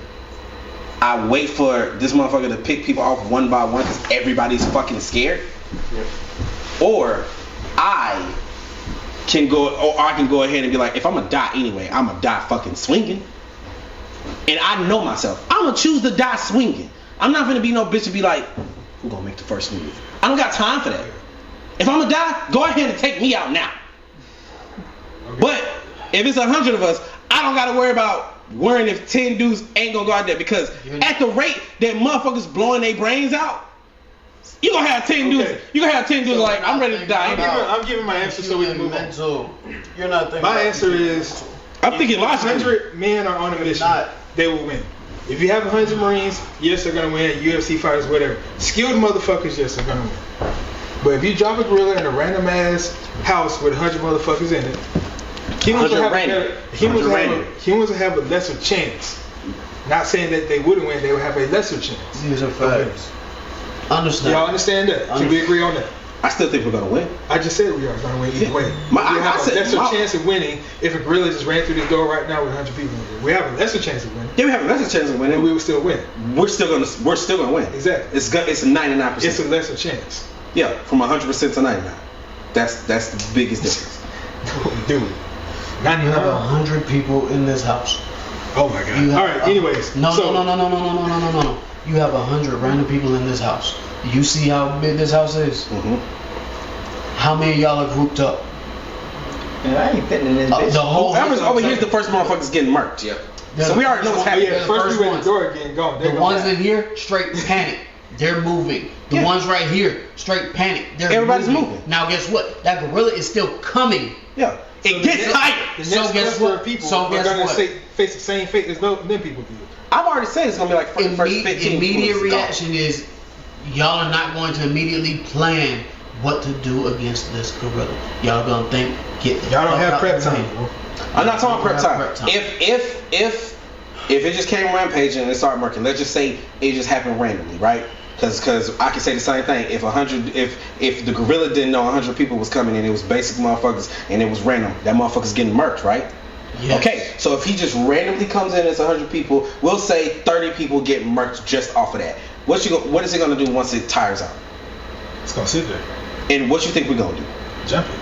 I wait for this motherfucker to pick people off one by one because everybody's fucking scared, or I can go ahead and be like, if I'm gonna die anyway, I'm gonna die fucking swinging. And I know myself. I'm gonna choose to die swinging. I'm not gonna be no bitch to be like, who gonna make the first move? I don't got time for that. If I'm gonna die, go ahead and take me out now. But if it's 100 of us, I don't gotta worry about worrying if 10 dudes ain't gonna go out there, because at the rate that motherfuckers blowing their brains out, you gonna have 10 dudes. You gonna have 10 dudes like, I'm ready to die. I'm giving my answer so we can move on. mental. You're not thinking. My about answer human is, mental. I'm thinking logically. 100 men are on a mission. not. they will win. If you have 100 Marines, yes, they're gonna win. UFC fighters, whatever. Skilled motherfuckers, yes, they're gonna win. But if you drop a gorilla in a random ass house with 100 motherfuckers in it, humans will have a lesser chance. Not saying that they wouldn't win, they would have a lesser chance. These are facts. Understand. Y'all understand that? Can we agree on that? I still think we're gonna win. I just said we are going to win either way. We have a lesser chance of winning if a gorilla just ran through the door right now with 100 people in it. We have a lesser chance of winning. Yeah, we have a lesser chance of winning. And we will still win. We're still gonna win. Exactly. It's 99%. It's a lesser chance. Yeah, from 100% to 99. That's the biggest difference. Dude, You have 100 people in this house. Oh my God. All right. Anyways. No. You have 100 random people in this house. You see how big this house is? Mm-hmm. How many of y'all are grouped up? And I ain't fitting in this bitch. The whole Over here's the first motherfuckers getting murked. Yeah. So we already know what's happening. Yeah, first we went to the door again, gone. The ones in here, straight panic. They're moving. The ones right here, straight panic. Everybody's moving. Now guess what? That gorilla is still coming. Yeah. It gets higher. So guess what? People So are guess gonna what? face the same fate as them people do. I've already said it's gonna be like for the first 15 Immediate minutes. reaction is y'all are not going to immediately plan what to do against this gorilla. Y'all gonna think Y'all don't have prep time. I'm not talking prep time. Prep time. If it just came rampaging and it started murking, let's just say it just happened randomly, right? Because I can say the same thing. If the gorilla didn't know 100 people was coming and it was basic motherfuckers and it was random, that motherfucker's getting murked, right? Yes. Okay, so if he just randomly comes in as 100 people, we'll say 30 people get murked just off of that. What is it gonna do once it tires out? It's gonna sit there. And what you think we're gonna do? Jump it.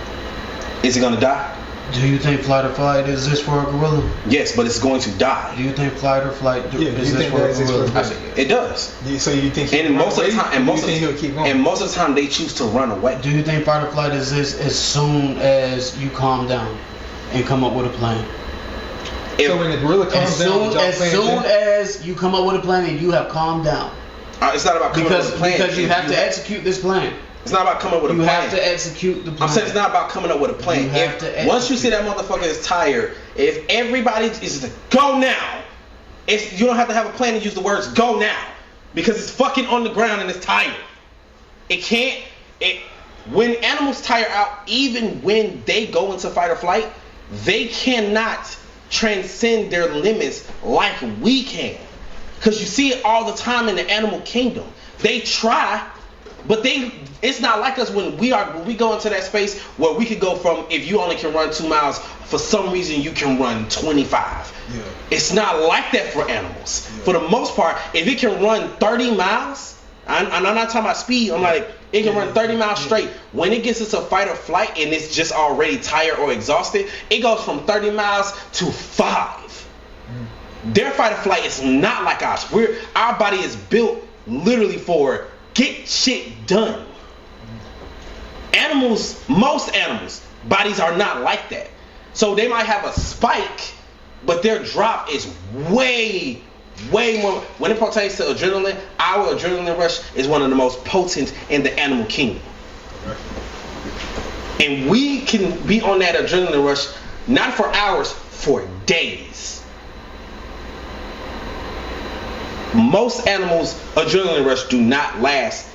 Is it gonna die? Do you think flight or flight exists for a gorilla? Yes, but it's going to die. Do you think flight or flight exists think for that a exists for a gorilla? gorilla? It does. So you think? And most of the time, he'll keep going? and most of the time, they choose to run away. Do you think fight or flight exists as soon as you calm down and come up with a plan? So when the gorilla calms down, As soon as you come up with a plan and you have calmed down, It's not about coming up with a plan. because you have to execute this plan. It's not about coming up with a You plan. have to execute the plan. I'm saying it's not about coming up with a plan. You have to Once you see that motherfucker is tired, if everybody is to go now, you don't have to have a plan to use the words go now, because it's fucking on the ground and it's tired. When animals tire out, even when they go into fight or flight, they cannot transcend their limits like we can. Because you see it all the time in the animal kingdom. They try, but it's not like us when we go into that space where we could go from, if you only can run 2 miles, for some reason you can run 25. Yeah. It's not like that for animals. Yeah. For the most part, if it can run 30 miles, I'm not talking about speed, I'm like, it can run 30 miles straight. When it gets into fight or flight and it's just already tired or exhausted, it goes from 30 miles to 5. Their fight or flight is not like ours. Our body is built literally for get shit done. Most animals, bodies are not like that. So they might have a spike, but their drop is way more. When it pertains to adrenaline, our adrenaline rush is one of the most potent in the animal kingdom. And we can be on that adrenaline rush not for hours, for days. Most animals' adrenaline rush do not last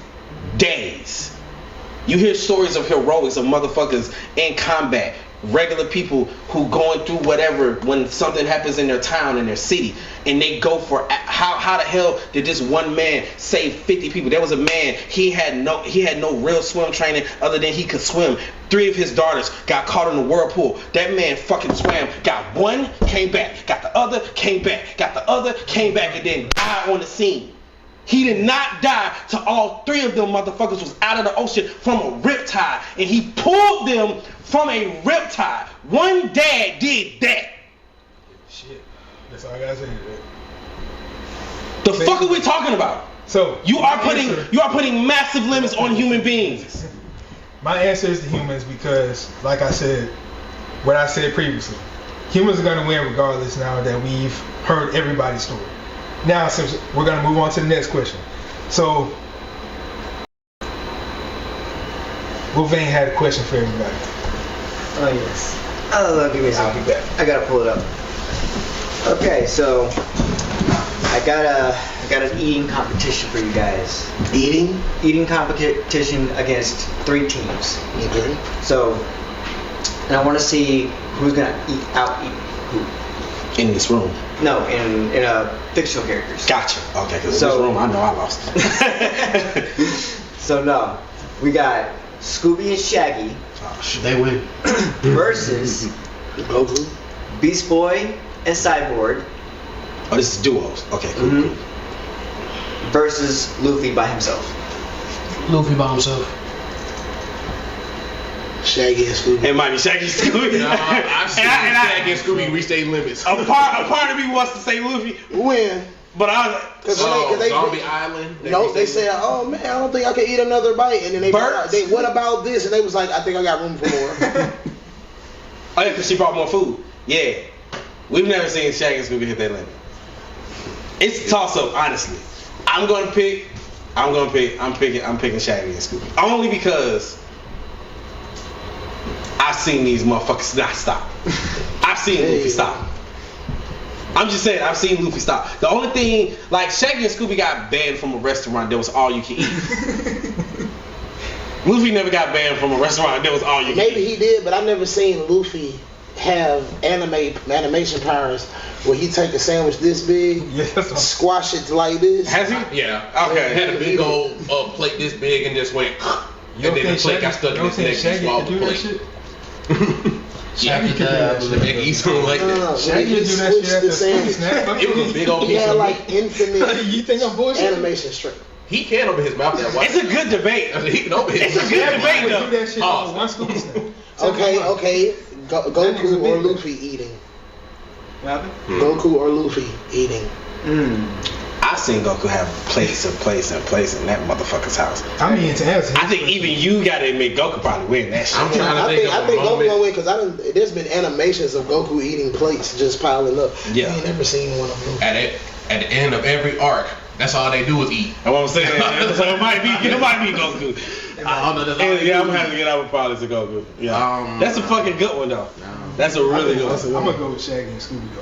days. You hear stories of heroics of motherfuckers in combat, regular people who going through whatever when something happens in their town, in their city, and they go for how the hell did this one man save 50 people? There was a man, he had no real swim training other than he could swim. 3 of his daughters got caught in the whirlpool. That man fucking swam, got one, came back, got the other, came back, got the other, came back, and then died on the scene. He did not die till all 3 of them motherfuckers was out of the ocean from a riptide, and he pulled them from a riptide. One dad did that. Shit. That's all I gotta say to that. The fuck are we talking about? So you are putting massive limits on human beings. My answer is to humans because, like I said, what I said previously, humans are gonna win regardless now that we've heard everybody's story. Now, since we're gonna move on to the next question. So, Wolverine had a question for everybody. Oh yes. Oh, give me a second. I gotta pull it up. Okay, so I got an eating competition for you guys. Eating? Eating competition against 3 teams. Okay. So, and I want to see who's gonna out eat who. In this room. No, in a fictional characters. Gotcha. Okay, because So- in this room, I know I lost. So no, we got Scooby and Shaggy Oh, shit. They win. versus Goku. Beast Boy and Cyborg Oh, this is duos. Okay, cool, Mhm. cool. versus Luffy by himself. Luffy by himself. Shaggy and Scooby. It might be Shaggy Scooby. No, I've seen Shaggy and Scooby reach their limits. A part of me wants to say Luffy, When? but I was Cause Oh, they Zombie Island. no, they said, oh man, I don't think I can eat another bite. And then they what about this? And they was like, I think I got room for more. oh yeah, because she brought more food. Yeah, we've never seen Shaggy and Scooby hit that limit. It's a toss up, honestly. I'm picking Shaggy and Scooby only because I've seen these motherfuckers not stop. I've seen Luffy stop. I'm just saying, I've seen Luffy stop. The only thing, like Shaggy and Scooby got banned from a restaurant that was all you can eat. Luffy never got banned from a restaurant that was all you can Maybe eat. he did, but I never seen Luffy have animation powers where he take a sandwich this big, Yeah, that's what squash it like this. Has he? Yeah. Okay. Had a big old plate this big and just went. You And then the think plate got Shaggy- stuck in you his think neck. He Shaggy swallowed could the do that plate. shit? Shaggy could do could that shit. They eat something like that. Shaggy He would do that switched shit the after sandwich. snack. It was a big old He piece had of like meat. infinite You think I'm bullshit? animation strength. He can't open his mouth that wide. It's a good debate. He can open his It's a good mouth. debate, would though. do that shit Pause. on one Scooby snack. Okay. nigga's Goku a or big Luffy eating. What happened? Goku or Luffy eating. I've seen Goku have plates and plates and plates in that motherfucker's house. I mean, to answer. I think even you gotta admit Goku probably win that shit. I'm trying to I think think of a Goku gonna moment. win because there's been animations of Goku eating plates just piling up. Yeah. You ain't never seen one of them. At the end of every arc, that's all they do is eat. That's what I'm saying. So it might be Goku. I don't know. That's all they Yeah, do I'm is having to eat. get out with probably to Goku. Yeah, that's a no. fucking good one though. That's a really good I'm one. gonna go with Shaggy and Scooby though.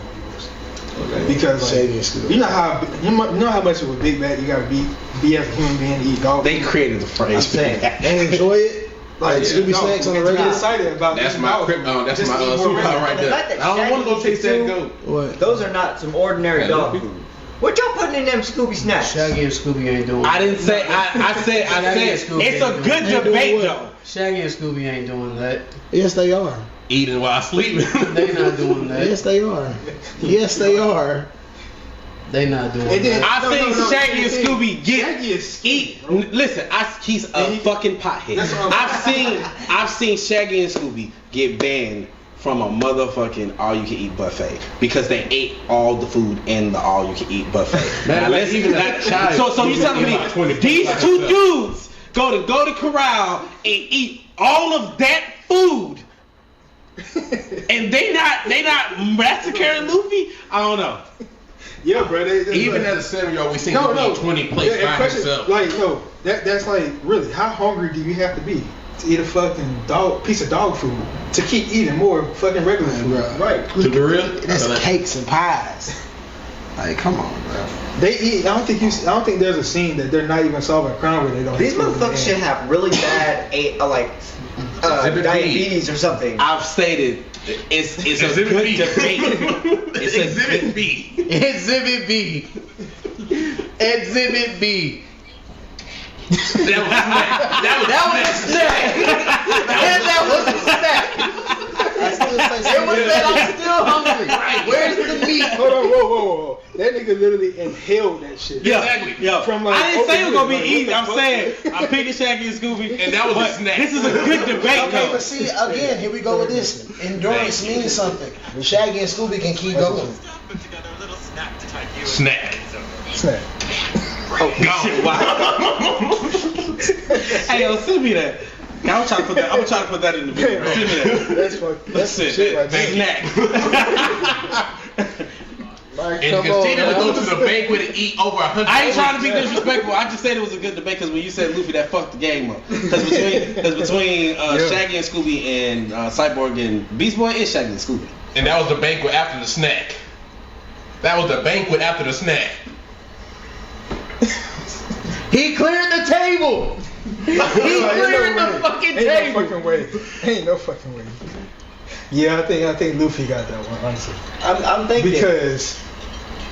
Because like, Shaggy and Scooby. you know how much of a big bag you gotta be as a human being to eat dog. They created the phrase. I'm saying. They enjoy it. Like Scooby snacks on the Get regular. excited about That's eating my dog that's food. my Just eat more superpower regular. right The there. fact that I don't want to go Shaggy taste that too- goat. What? Those are not some ordinary Yeah, dog Luffy. food. What y'all putting in them Scooby snacks? Shaggy and Scooby ain't doing. I didn't say. I said. Scooby It's a ain't good doing debate what? though. Shaggy and Scooby ain't doing that. Yes, they are. Eating while sleeping. They not doing that. Yes, they are. Yes, they are. They not doing And then- that. I seen Shaggy and Scooby Shaggy is eat. skinny, bro. Listen, he's a fucking pothead. That's what I've seen Shaggy and Scooby get banned from a motherfucking all-you-can-eat buffet because they ate all the food in the all-you-can-eat buffet. Man, Now, like, listen, even that child, so you he telling eat about 20 me these plates two by dudes go to corral and eat all of that food? And they not massacring Luffy? I don't know. Yeah, bro. They Even like, as a 7-year-old, we seen no, him no. eat 20 plates Yeah, by question, himself. like no, that's like really. How hungry do you have to be to eat a fucking piece of dog food to keep eating more fucking regular food? Right. To the real? That's cakes and pies. Like, come on, bro. They eat. I don't think there's a scene that they're not even solving a crime where they don't. These have food in motherfuckers should hand. have really bad Exhibit B. diabetes or something. I've stated it's a Exhibit good B. debate. It's a Exhibit B. Exhibit B. Exhibit B. That was a snack. That was a snack. I still say It was that I'm still hungry. Where's the meat? Hold on, whoa. That nigga literally inhaled that shit. Yeah, Exactly. yeah. From, like, I didn't say it was gonna be like, easy. what I'm the fuck? saying I'm picking Shaggy and Scooby, And that was a but snack. This is a good debate, Okay, though. but see, again, here we go with this. Endurance means something. Shaggy and Scooby can keep going. Snack. Snack. Hey, yo, send me that. I'm trying to put that in the video. Send me that. That's fucking. That's some Listen, shit right there. snack. Like, And come on, continue to man. go to the banquet and eat over 100. I ain't trying to be disrespectful. I just said it was a good debate because when you said Luffy, that fucked the game up. Because between Shaggy and Scooby and Cyborg and Beast Boy, it's Shaggy and Scooby. And that was the banquet after the snack. That was the banquet after the snack. He cleared the table. He cleared the fucking table. Ain't no fucking way. Yeah, I think Luffy got that one, honestly. I'm thinking. Because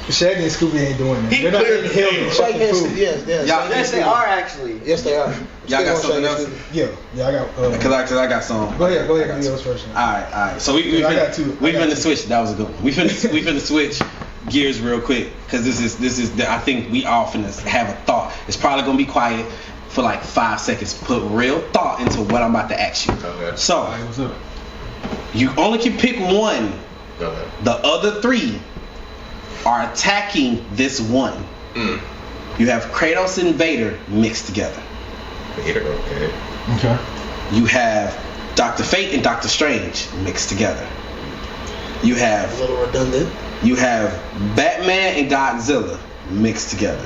Shaggy and Scooby ain't doing that. They're not inhaling Shaggy fucking and food. Scooby, yes. Yes, they are actually. Yes, they are. Y'all got something else? Yeah, I got. Cause I got some. Go ahead, do yours first. All right. So we finna switch. That was a good one. We finna switch gears real quick because this is I think we all finna have a thought. It's probably gonna be quiet for like 5 seconds. Put real thought into what I'm about to ask you. Okay. So What's up? you only can pick one. Okay. The other three are attacking this one. You have Kratos and Vader mixed together. Vader, okay. Okay. You have Dr. Fate and Dr. Strange mixed together. You A have little redundant. Batman and Godzilla mixed together.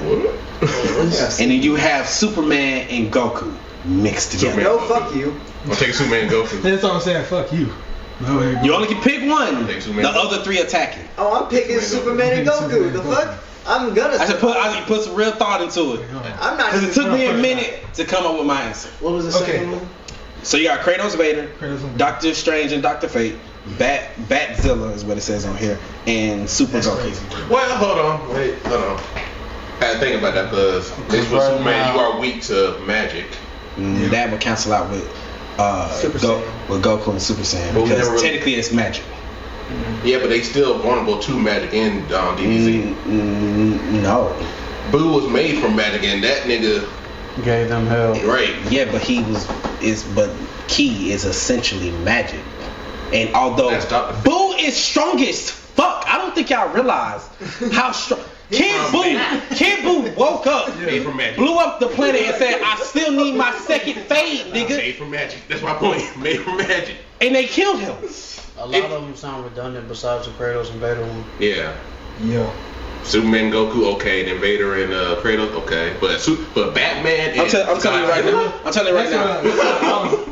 And then you have Superman and Goku mixed together. No, fuck you. I'm taking Superman and Goku. That's all I'm saying. Fuck you. No, You only can pick one. Take Superman The and Goku. other three attacking. Oh, I'm picking Superman and Goku. The fuck? I'm gonna. I should put some real thought into it. I'm not. Because it took me a minute to come up with my answer. What was the second one? So you got Kratos, Vader, Kratos and Vader. Doctor Strange and Dr. Fate, Batzilla is what it says on here, and Super Goku. Well, hold on. I had to think about that because this was Superman. You are weak to magic. That would cancel out with Goku and Super Saiyan But we never because really- technically it's magic. Yeah, but they still vulnerable to magic in DBZ. No. Boo was made from magic, and that nigga, Gave them hell. right? Yeah, but but Ki is essentially magic. And although That's Dr. Boo is strongest, fuck, I don't think y'all realize how strong. Kid Boo woke up, Made from magic. blew up the planet and said, I still need my second fade, Made nigga. from magic. That's my point. Made from magic. And they killed him. A lot of them sound redundant besides the Kratos and Vader one. Yeah. Yeah. Superman, Goku, okay. Then Vader and Kratos, okay. But Batman and I'm telling you right now. I'm telling you right now.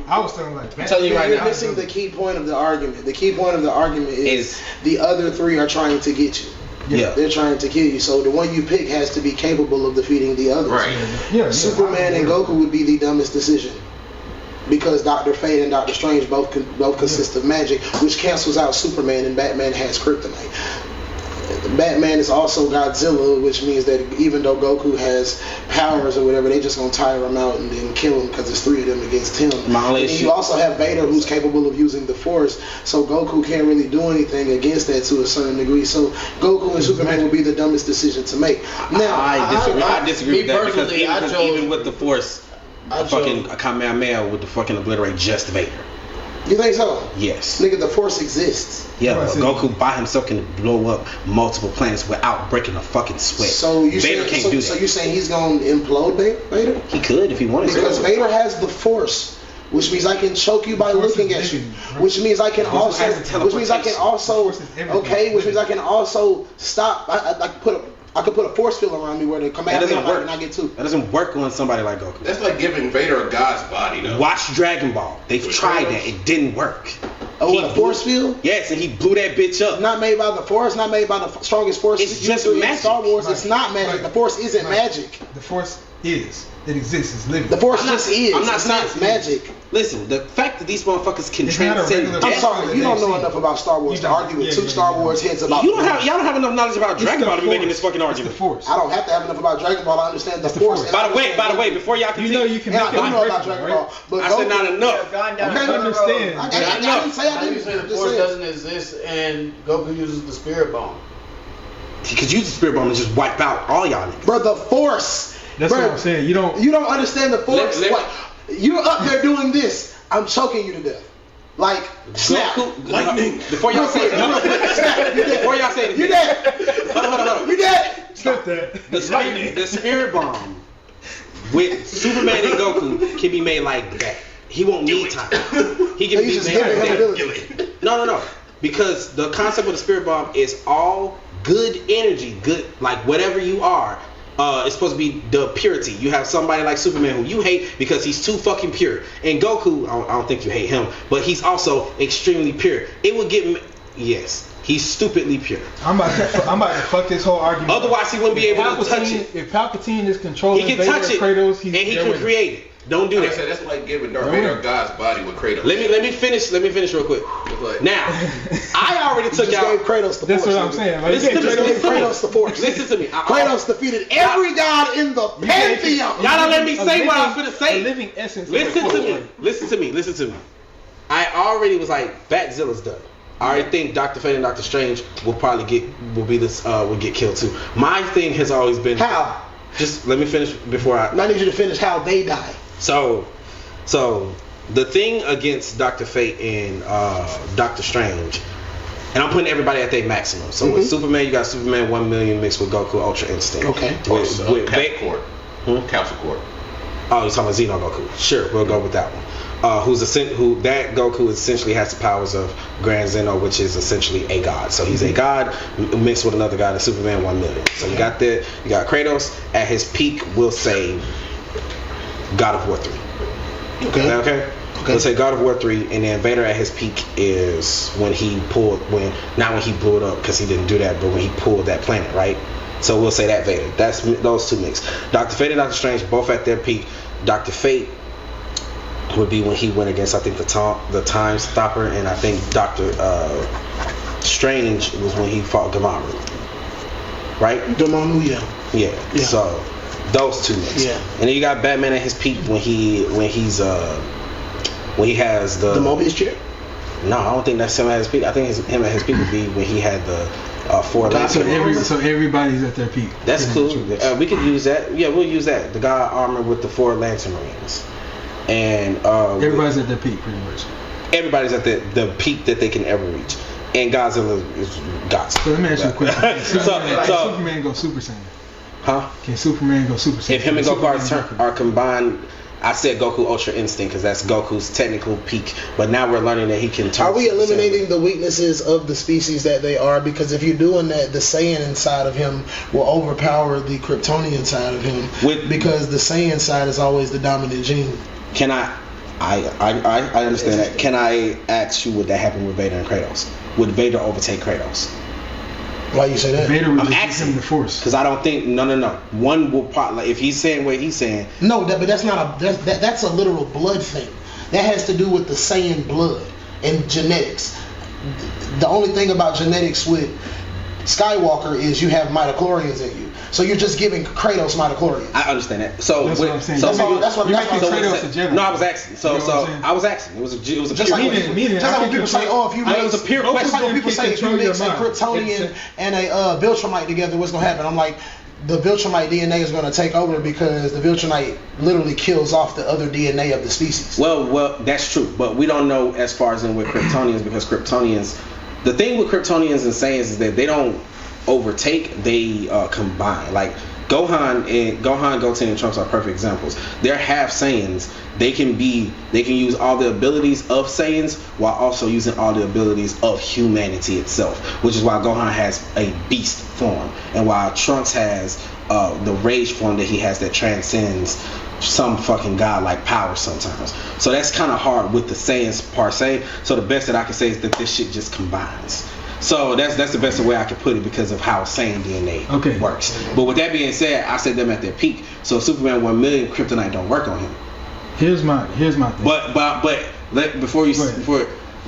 I was telling like. I'm telling you right You're now. missing the key point of the argument. The key point of the argument is the other three are trying to get you. Yeah. They're trying to kill you. So the one you pick has to be capable of defeating the others. Right. Yeah. Superman and Goku would be the dumbest decision. Because Dr. Fate and Dr. Strange both consist of magic, which cancels out Superman, and Batman has kryptonite. Batman is also Godzilla, which means that even though Goku has powers or whatever, they just gonna tire him out and then kill him because there's three of them against him. And you also have Vader, who's capable of using the Force, so Goku can't really do anything against that to a certain degree. So Goku and Superman would be the dumbest decision to make. Now, I disagree with that because personally, I chose- even with the Force, a Kamehameha would fucking obliterate just Vader. you think so? Yes. Nigga, the Force exists. Yeah, but Goku by himself can blow up multiple planets without breaking a fucking sweat. So you Vader can't do that. So you're saying he's gonna implode Vader? He could if he wanted Because to. Vader has the Force, which means I can choke you by looking at you. Which means I can also, which means I can also stop. I could put a force field around me where the command doesn't work. and I get two. That doesn't work on somebody like Goku. That's like giving Vader a god's body, though. Watch Dragon Ball. They've tried that. It didn't work. Oh, what, a force field? Yes, and he blew that bitch up. Not made by the Force, not made by the strongest force. It's just in magic. Star Wars, Right. it's not magic. Right. The Force isn't Right. magic. The Force is. It exists. It's living. The Force I'm not- just is. I'm not it's not saying- magic. Listen, the fact that these motherfuckers can It's not a transcend regular- I'm death. sorry, you don't know enough about Star Wars to argue with two Star Wars heads about. Y'all don't have enough knowledge about Dragon the Ball to be making Force. this fucking It's argument. the Force. I don't have to have enough about Dragon Ball. I understand the It's the Force. Force. and I By the way, before y'all You continue, know you can and make I do it know about breakable, Dragon right? Ball, but I said not enough. Gone down Okay, the I understand. road. I didn't say I How do you didn't. say the Just Force said. doesn't exist and Goku uses the Spirit Bomb? he could use the Spirit Bomb and just wipe out all y'all niggas. Bro, the Force. That's Bro, what I'm saying. You don't. You don't understand the Force. Let- What? You're up there doing this. I'm choking you to death. Like, snap. Goku, lightning. Before y'all say it, Snap. You dead. before y'all say it, You dead. Hold on. You dead. Stop that. The Spirit Bomb with Superman and Goku can be made like that. He won't need time. He can You be just made give him like that. ability. No. Because the concept of the Spirit Bomb is all good energy, good, like whatever you are. It's supposed to be the purity. You have somebody like Superman who you hate because he's too fucking pure. And Goku, I don't think you hate him, but he's also extremely pure. It would get, yes. He's stupidly pure. I'm about to fuck this whole argument. Otherwise, he wouldn't be able to touch it. If Palpatine is controlling He can Vader touch it, Kratos, and he can create it. Don't do I that. said that's like giving Darth Vader God's body with Kratos. Let me finish real quick. Now, I already took Just out. gave Kratos the That's force. what I'm saying. Like, Listen to me. Just gave Kratos the force. Listen to me. Kratos defeated every god in the pantheon. Y'all don't let me say what I was finna say. A living essence. Listen to me. Listen to me. I already was like, Batzilla's done. I already think Dr. Fate and Dr. Strange will get killed too. My thing has always been How? Just let me finish before I need you to finish how they die. So the thing against Dr. Fate and Doctor Strange, and I'm putting everybody at their maximum. So with Superman, you got Superman 1 million mixed with Goku Ultra Instinct. Okay. With Council Cord. Council Cord. Oh, you're talking about Xeno Goku. Sure, we'll go with that one. That Goku essentially has the powers of Grand Zeno, which is essentially a god. So he's a god mixed with another god, and Superman 1 million. So you got that. You got Kratos at his peak. We'll say God of War 3. Okay. We'll say God of War 3, and then Vader at his peak is when he blew it up, because he didn't do that, but when he pulled that planet, right? So we'll say that Vader. That's those two mixed. Dr. Fate and Dr. Strange both at their peak. Dr. Fate would be when he went against, I think, the Time Stopper, and I think Dr. Strange was when he fought Dormammu. Right? Dormammu, yeah. So those two mixed. Yeah. And then you got Batman at his peak when he has the Mobius chair. No, I don't think that's him at his peak. I think him at his peak would be when he had the 4 lanterns. So everybody's at their peak. That's cool. We could use that. Yeah, we'll use that. The god armor with the 4 lantern rings. And everybody's at their peak, pretty much. Everybody's at the peak that they can ever reach. And Godzilla is Godzilla. So let me ask you a question. Can Superman go Super Saiyan? Huh? Can Superman go Super Saiyan? If him and Goku are combined, I said Goku Ultra Instinct because that's Goku's technical peak. But now we're learning that he can turn. Are we eliminating the weaknesses of the species that they are? Because if you're doing that, the Saiyan inside of him will overpower the Kryptonian side of him. Because the Saiyan side is always the dominant gene. Can I understand that. Can I ask you, would that happen with Vader and Kratos? Would Vader overtake Kratos? Why you say that? Vader would I'm just asking him the Force. Because I don't think no. One will probably, if he's saying what he's saying. No, but that's not that's a literal blood thing. That has to do with the Saiyan blood and genetics. The only thing about genetics with Skywalker is you have midichlorians in you. So you're just giving Kratos midichlorians. I understand that. So that's what I'm saying. That's what I'm saying. No, I was asking. I was asking. It was a just like when people say, oh, if you mix, it was a pure question. Just like when people say if you mix a Kryptonian and a Viltrumite together, what's gonna happen? I'm like, the Viltrumite DNA is gonna take over because the Viltrumite literally kills off the other DNA of the species. Well, that's true, but we don't know as far as in with Kryptonians, because Kryptonians, the thing with Kryptonians and Saiyans is that they don't overtake, they combine. Like Gohan, Goten, and Trunks are perfect examples. They're half Saiyans. They can use all the abilities of Saiyans while also using all the abilities of humanity itself, which is why Gohan has a beast form, and while Trunks has the rage form that he has that transcends some fucking godlike power sometimes. So that's kind of hard with the Saiyans per se. So the best that I can say is that this shit just combines. So that's the best way I can put it because of how Saiyan DNA works. But with that being said, I said them at their peak. So Superman 1 million, Kryptonite don't work on him. Here's my thing. But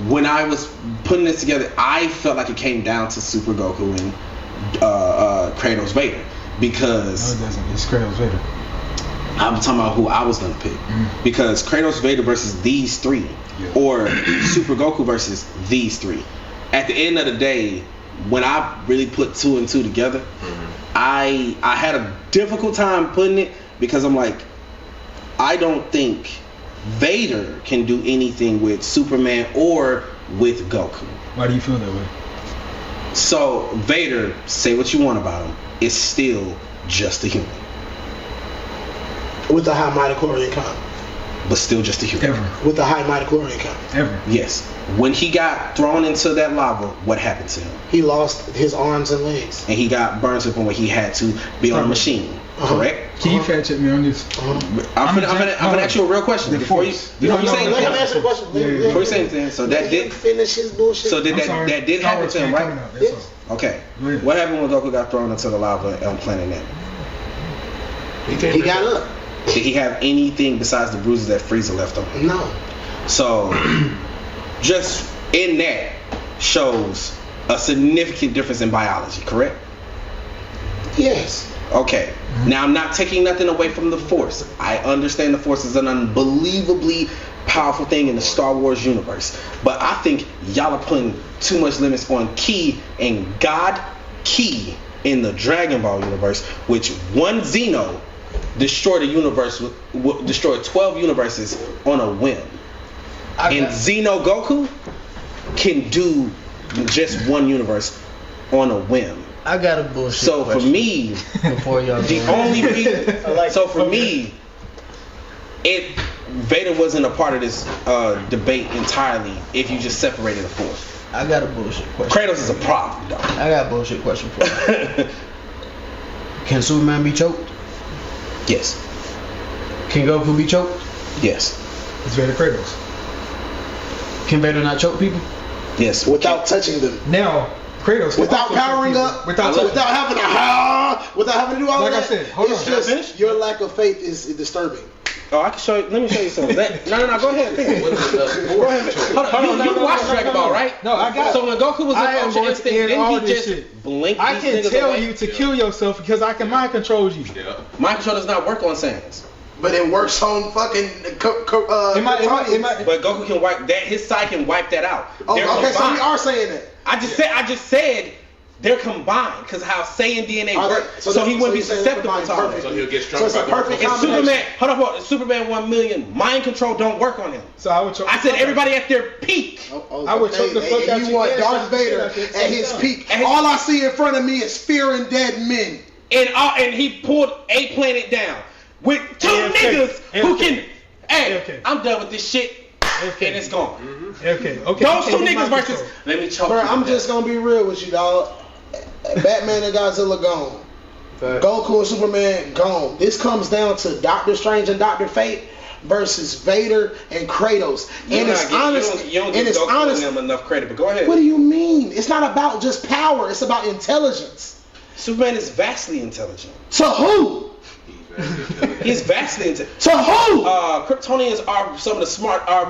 when I was putting this together, I felt like it came down to Super Goku and Kratos Vader, because no, it doesn't. It's Kratos Vader. I'm talking about who I was gonna pick, because Kratos Vader versus these three, or Super Goku versus these three. At the end of the day, when I really put 2 and 2 together, I had a difficult time putting it, because I'm like, I don't think Vader can do anything with Superman or with Goku. Why do you feel that way? So Vader, say what you want about him, is still just a human. With a high midichlorian count. But still just a human. Ever. With a high midichlorian count. Ever. Yes. When he got thrown into that lava, what happened to him? He lost his arms and legs. And he got burned to the point where he had to be on a machine. correct? Can you fact check me on this? I'm gonna ask you a real question before you say Let him anything. answer the question. Before you say anything, so that did finish his bullshit. so did that did happen to him, right? Yes. Okay. What happened when Goku got thrown into the lava on Planet Namek? He got up. Did he have anything besides the bruises that Frieza left on him? No. So, just in that shows a significant difference in biology, correct? Yes. Okay. Now, I'm not taking nothing away from the Force. I understand the Force is an unbelievably powerful thing in the Star Wars universe. But I think y'all are putting too much limits on Ki and God Ki in the Dragon Ball universe, which one Xeno destroyed a universe, destroyed 12 universes on a whim. And Xeno Goku can do just one universe on a whim. I got a bullshit. So for me, before y'all the only reason, so for me, Vader wasn't a part of this debate entirely if you just separated the Force. I got a bullshit question. Kratos is a problem, though. I got a bullshit question for you. Can Superman be choked? Yes. Can Goku be choked? Yes. It's Vader Kratos. Can Vader not choke people? Yes. Without touching them. Now, Kratos. Without powering up. Without having to do all like that. I said, hold on. It's just your lack of faith is disturbing. Oh, I can show you. Let me show you something. No. Go ahead. Go ahead. Hold on. You watched Dragon Ball, right? No, I got. So when Goku was I am Ultra going Instinct, to end didn't all he this just shit. blink I these can niggas tell away? you to kill yourself because I can mind control you. Yeah. Mind control does not work on Saiyans. But it works on fucking. But Goku can wipe that. His side can wipe that out. Oh, They're okay, so combined. we are saying that. I just said they're combined because how Saiyan DNA Are they- works. so So they- he wouldn't be so you're saying susceptible they're to all combined that. So he'll get So stronger. it's a by going perfect from- And combination. Superman, hold up, Superman 1 million. Mind control don't work on him. So I would choke. I said everybody at their peak. I would choke the fuck out you. you Want and Darth slap the Vader shit out at you his at peak. At his- All I see in front of me is fear and dead men. And he pulled a planet down with two AFK. niggas who AFK. can. Hey, AFK. I'm done with this shit. AFK. And it's gone. Okay. Those you two can't be niggas mind versus. control. Let me choke Bro, you. I'm just gonna be real with you, dog. Batman and Godzilla gone. Goku and Superman gone. This comes down to Doctor Strange and Dr. Fate versus Vader and Kratos. And it's honest. You don't And give it's Goku honest. and them enough credit, but go ahead. What do you mean? It's not about just power. It's about intelligence. Superman is vastly intelligent. To who? He's vastly intelligent. To who? Kryptonians are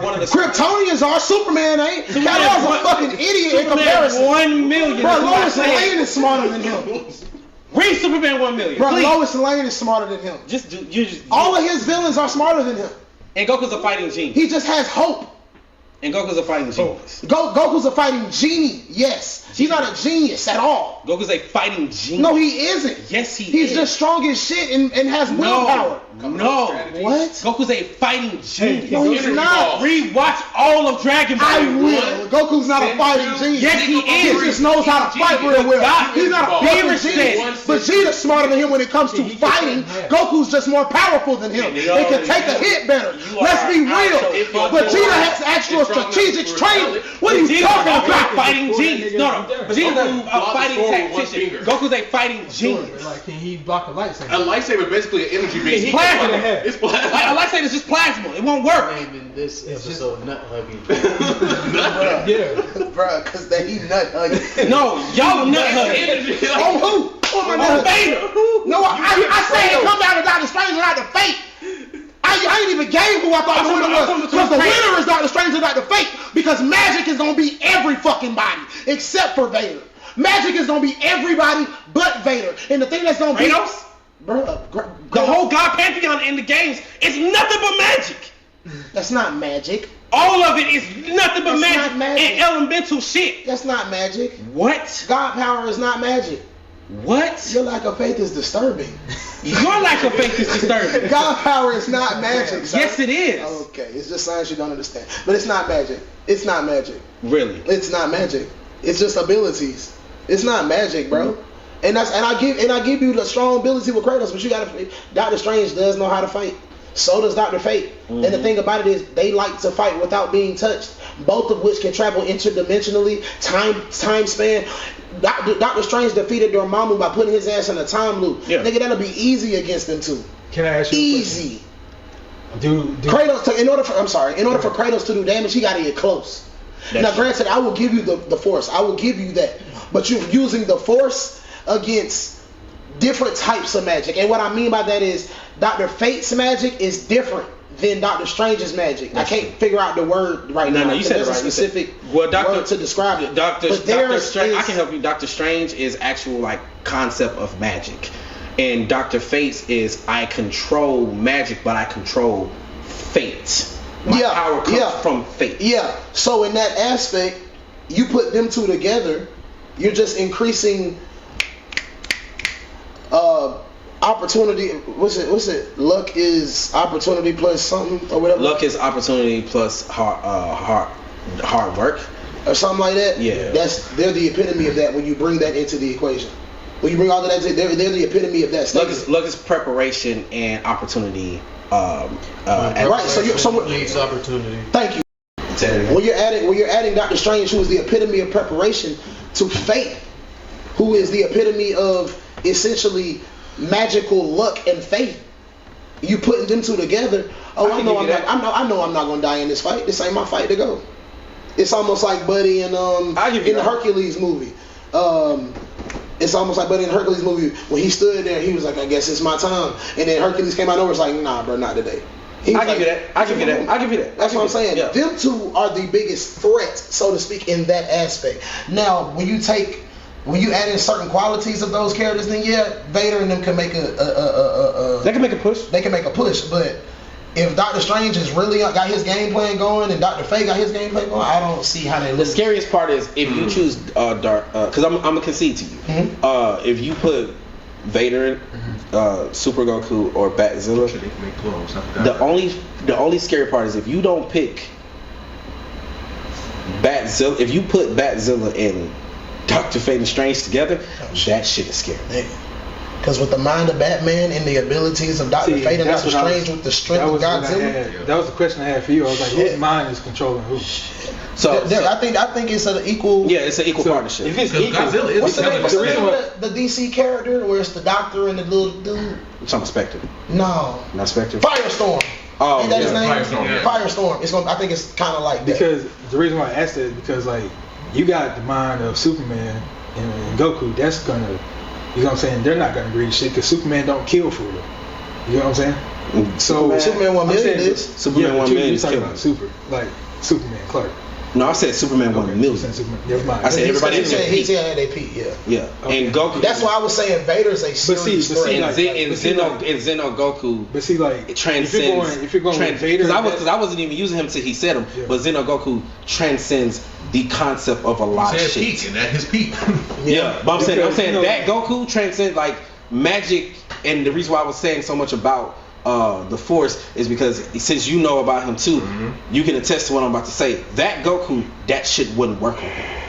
one of the Kryptonians are. Superman ain't. Superman That was one- a fucking idiot in Superman comparison. 1 million. Bro, is what I'm Lois saying. Lane is smarter than him. Read Superman 1 million. Bro, please. Lois Lane is smarter than him. All of his villains are smarter than him. And Goku's a fighting genius. He just has hope. And Goku's a fighting genius. Goku's a fighting genie. Yes. He's not a genius at all. Goku's a fighting genius. No, he isn't. Yes, he He's is. just strong as shit and has willpower. No. What? Goku's a fighting genius. No, he's not. Rewatch all of Dragon Ball. I will. Goku's not a fighting genius. Yes, he He is. just knows how to fight real well. God, He's not a Beaver fucking said- genius. Vegeta's smarter than him when it comes to fighting. Goku's just more powerful than him. They can take a hit better. Let's be real. Vegeta has actual strategic training. What are you Vegeta's talking a about? fighting genius. No. Vegeta's a fighting tactician. Goku's a fighting genius. Like, can he block a lightsaber? A lightsaber is basically an energy beam. Plasma. It's plasma. Like, a lightsaber is just plasma. It won't work. Naming this episode nut hugging. Yeah. Bruh, because he nut hugging. No, y'all nut hugging. Oh, who? Who am I Oh, nut hugging? Vader. No, I said it come down to Doctor Strange and Dr. Fate. I ain't even gave who I thought the winner was. Because the winner is Doctor Strange and Dr. Fate. Because magic is going to be every fucking body except for Vader. Magic is going to be everybody but Vader. And the thing that's going to be... Kratos? Bro, The whole God Pantheon in the games is nothing but magic. that's not magic. All of it is nothing but That's magic, not magic. and elemental shit. That's not magic. What? God power is not magic. What? Your lack of faith is disturbing. Your lack of faith is disturbing. God power is not magic, sir. Yes, it is. Okay, it's just science you don't understand. But it's not magic. It's not magic. Really? It's not magic. It's just abilities. It's not magic, bro. And I give you the strong ability with Kratos, but you gotta. Doctor Strange does know how to fight. So does Dr. Fate. And the thing about it is they like to fight without being touched. Both of which can travel interdimensionally, time span. Dr. Strange defeated Dormammu by putting his ass in a time loop. Yeah. Nigga, that'll be easy against them two. Can I ask you Easy. a question? Kratos, in order for Kratos to do damage, he gotta get close. Now, granted, I will give you the Force. I will give you that. But you're using the Force against different types of magic. And what I mean by that is Dr. Fate's magic is different than Dr. Strange's magic. I can't figure out the word right now. No, you said it there's right. a specific word to describe it. Doctor But Strange, I can help you. Doctor Strange is actual like concept of magic, and Dr. Fate's is I control magic, but I control fate. My power comes from fate. Yeah. So in that aspect, you put them two together, you're just increasing opportunity. What's it? Luck is opportunity plus something or whatever. Luck is opportunity plus hard work or something like that. Yeah. They're the epitome of that when you bring that into the equation. When you bring all of that, they're the epitome of that. Luck is preparation and opportunity. Right. So leads opportunity. Thank you. When you're adding Doctor Strange, who is the epitome of preparation, to Fate, who is the epitome of essentially magical luck and faith, you putting them two together. Oh, I know I'm not gonna die in this fight. This ain't my fight to go. It's almost like Buddy in the Hercules movie. It's almost like Buddy in the Hercules movie when he stood there, he was like, I guess it's my time. And then Hercules came out over, it's like, nah, bro, not today. I give you that. That's what I'm saying. Yeah. Them two are the biggest threat, so to speak, in that aspect. Now, when you add in certain qualities of those characters, then yeah, Vader and them can make they can make a push. They can make a push, but if Doctor Strange has really got his game plan going and Dr. Fate got his game plan going, I don't see how they lose. The scariest part is if you choose Dark, because I'm gonna concede to you. If you put Vader, Super Goku, or Batzilla, the only scary part is if you don't pick Batzilla. If you put Batzilla and Dr. Fate and Strange together, that shit is scary. Because with the mind of Batman and the abilities of Dr. Fate and Dr. Strange with the strength of Godzilla. That was the question I had for you. I was like, whose mind is controlling who? I think it's an equal. Yeah, it's an equal partnership. If it's equal, Godzilla is what's the name of the DC character where it's the doctor and the little dude? It's on Spectre. No. Not Spectre. Firestorm. Oh, ain't that his name? Firestorm. Yeah. Firestorm. I think it's kind of like that. Because the reason why I asked that is because like you got the mind of Superman and Goku. That's gonna, you know what I'm saying? They're not gonna agree to shit because Superman don't kill for real. You know what I'm saying? So Superman 1 million is. Superman 1 million is talking killing. about Superman Clark. No, I said Superman 1 million. Never mind. I said everybody He said they peak, yeah. Yeah, Okay. And Goku. That's why I was saying Vader's a serious threat. And Zeno Goku. But see, like, it transcends. If you're going with Vader, because I wasn't even using him till he said him. Yeah. But Zeno Goku transcends the concept of a lot of shit. Peak, and at his peak. Yeah, but I'm saying you know, that Goku transcends like magic, and the reason why I was saying so much about the Force is because since you know about him too, you can attest to what I'm about to say. That Goku, that shit wouldn't work on him.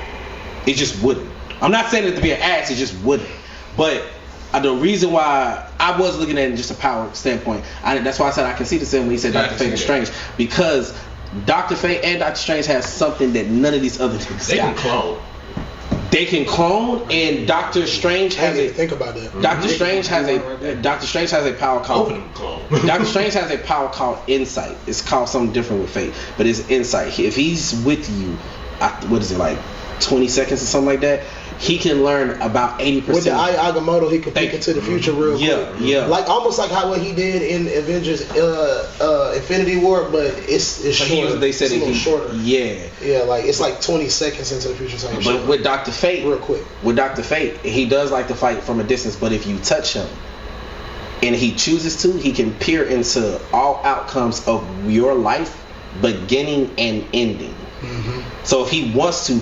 It just wouldn't. I'm not saying it to be an ass, it just wouldn't. But the reason why I was looking at it in just a power standpoint, that's why I said I can see the same when he said Dr. Fate and Strange, because Dr. Fate and Dr. Strange has something that none of these other things They got. can clone. They can clone, and Doctor Strange has a. Think about that. Doctor Strange has a power called. Open them clone. Doctor Strange has a power called insight. It's called something different with Fate, but it's insight. If he's with you, what is it like, 20 seconds or something like that? He can learn about 80%. With the Agamotto, he could peek into the future real quick. Yeah. Like almost like what he did in Avengers Infinity War, but it's shorter. They said it's a little shorter. Yeah. Yeah, like it's like 20 seconds into the future. But with Dr. Fate, real quick. With Dr. Fate, he does like to fight from a distance, but if you touch him and he chooses to, he can peer into all outcomes of your life, beginning and ending. So if he wants to,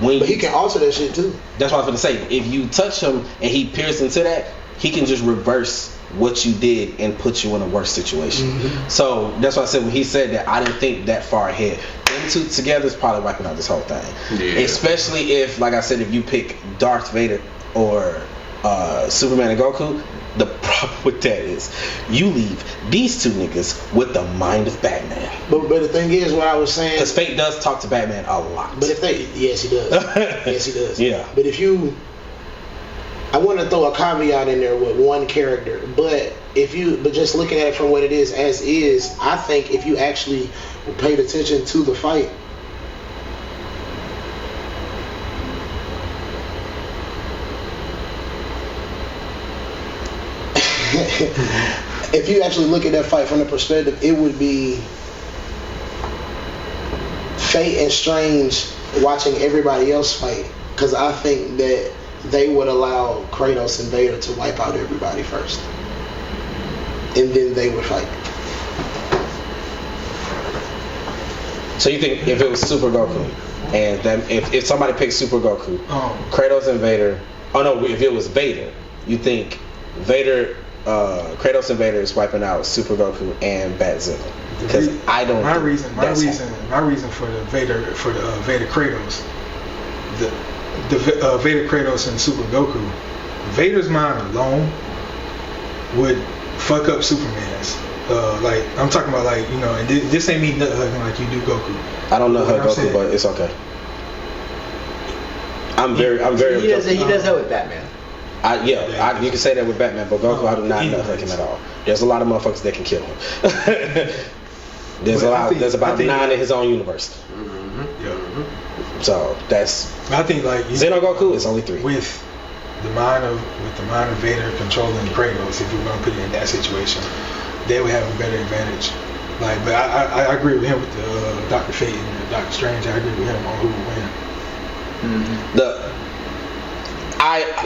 but he can alter that shit too. That's what I was gonna say. If you touch him and he peers into that, he can just reverse what you did and put you in a worse situation. So that's why I said when he said that, I didn't think that far ahead. Them two together is probably wiping out this whole thing. Yeah. Especially if, like I said, if you pick Darth Vader or Superman and Goku, The problem with that is you leave these two niggas with the mind of Batman. But the thing is, what I was saying. Because Fate does talk to Batman a lot. But if they, yes, he does. Yes, he does. Yeah. But if you, I want to throw a caveat in there with one character. But just looking at it from what it is as is, I think if you actually paid attention to the fight. If you actually look at that fight from the perspective, it would be Fate and Strange watching everybody else fight, because I think that they would allow Kratos and Vader to wipe out everybody first, and then they would fight. So you think if it was Super Goku, and then if somebody picked Super Goku, Kratos and Vader, if it was Vader, you think Vader, Kratos and Vader is wiping out Super Goku and Batzilla? Because I don't. My reason for the Vader Kratos, the Vader Kratos and Super Goku, Vader's mind alone would fuck up Superman's. Like I'm talking about, like, you know, and this ain't me nut hugging like you do Goku. I don't know Goku, saying? But it's okay. I'm very. He does that with Batman. You can say that with Batman, but Goku, I do not nut hug him at all. There's a lot of motherfuckers that can kill him. There's about 9 in his own universe. Mm-hmm. Yeah. So that's. I think like Xeno Goku is only 3. With the mind of Vader controlling Kratos, if you're gonna put it in that situation, they would have a better advantage. Like, but I agree with him with the Dr. Fate and Doctor Strange. I agree with him on who would win. Mm-hmm.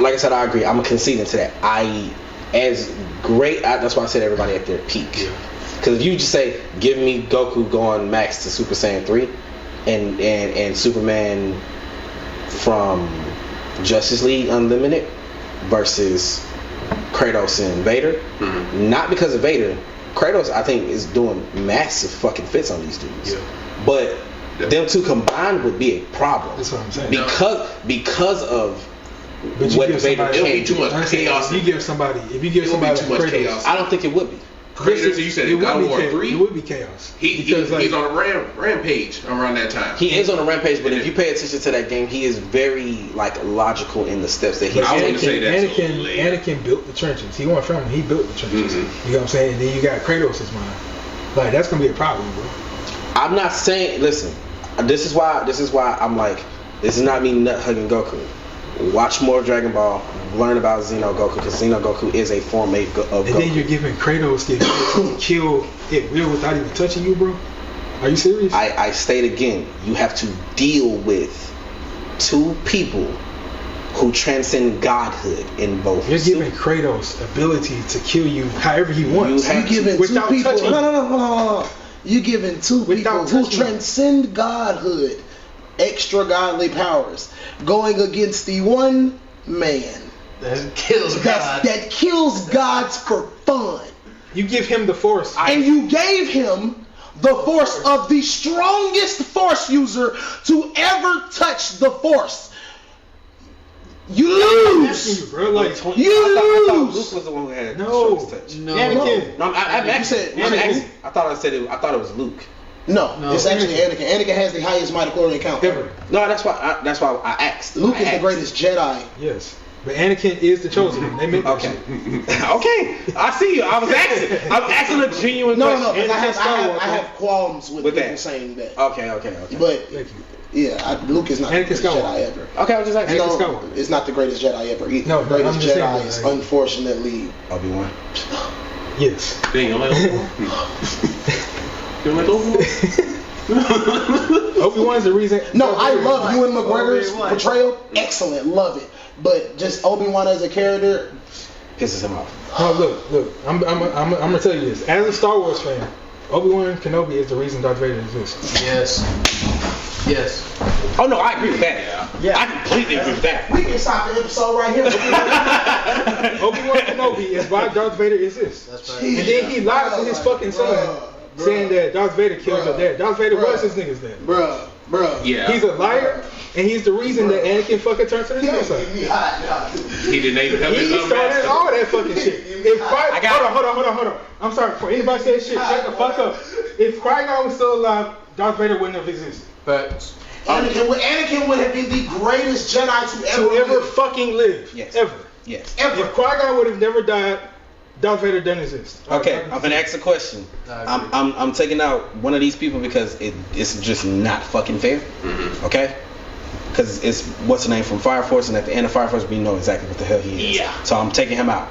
Like I said, I agree. I'm conceding to that. That's why I said everybody at their peak. Because if you just say, give me Goku going max to Super Saiyan 3 and Superman from Justice League Unlimited versus Kratos and Vader, not because of Vader. Kratos, I think, is doing massive fucking fits on these dudes. Yeah. But them two combined would be a problem. That's what I'm saying. Because of what Vader it'll be too much chaos. If you give somebody too much Kratos, chaos. I don't think it would be. Kratos, you said God of War 3? It would be chaos. He's on a rampage around that time. He is on a rampage, but if you pay attention to that game, he is very logical in the steps that he's taking. Anakin built the trenches. He wasn't from him. He built the trenches. Mm-hmm. You know what I'm saying? And then you got Kratos' mind. Like, that's gonna be a problem, bro. I'm not saying. Listen, this is why I'm like, this is not me nut hugging Goku. Watch more Dragon Ball, learn about Xeno Goku, because Xeno Goku is a form of Goku. And then you're giving Kratos the ability to kill it real without even touching you, bro? Are you serious? I state again, you have to deal with 2 people who transcend godhood in both. You're giving Kratos ability to kill you however he wants. You're giving 2 people. No. You're giving 2 people who transcend godhood extra godly powers, going against the one man that kills God. That kills gods for fun. You give him the Force. And you gave him the Force of the strongest Force user to ever touch the Force. You lose. You, bro. Like, you I thought lose. Luke was the one who had no. the strongest touch. No. Anakin. No, I'm asking. I thought it was Luke. No, it's actually Anakin. Anakin has the highest midichlorian count ever. No, that's why I asked. Luke is the greatest Jedi. Yes, but Anakin is the chosen one. They make okay. Okay, I see you. I was asking. I'm asking a genuine question. No, because I have qualms with people that. Saying that. Okay. But Luke is not the greatest Jedi ever. Okay, I was just asking. No, it's not the greatest Jedi ever either. No, the greatest Jedi is unfortunately Obi-Wan. Yes. Dang, you like Obi-Wan? You like Obi-Wan? Obi-Wan's the reason. No, I love Ewan McGregor's portrayal. Excellent, love it. But just Obi-Wan as a character pisses him off. No, look. I'm gonna tell you this. As a Star Wars fan, Obi-Wan Kenobi is the reason Darth Vader exists. Yes. Oh no, I agree with that. Yeah. I completely agree with that. We can stop the episode right here. Obi-Wan Kenobi is why Darth Vader exists. That's right. And then he lied to his fucking son, saying that Darth Vader killed your dad. Darth Vader was his nigga's dad. Bruh. Yeah. He's a liar. and he's the reason that Anakin fucking turned to the dark side. He didn't even help He his started all that fucking shit. If hold on. I'm sorry. Before anybody says shit, shut the fuck up. If Qui-Gon was still alive, Darth Vader wouldn't have existed. But Anakin would have been the greatest Jedi to ever fucking live. Yes. Ever. Yes. Ever. If Qui-Gon would have never died, Darth Vader doesn't exist. Okay, I'm gonna ask a question. I'm taking out one of these people because it's just not fucking fair. Mm-hmm. Okay? Because it's what's the name from Fire Force, and at the end of Fire Force, we know exactly what the hell he is. Yeah. So I'm taking him out.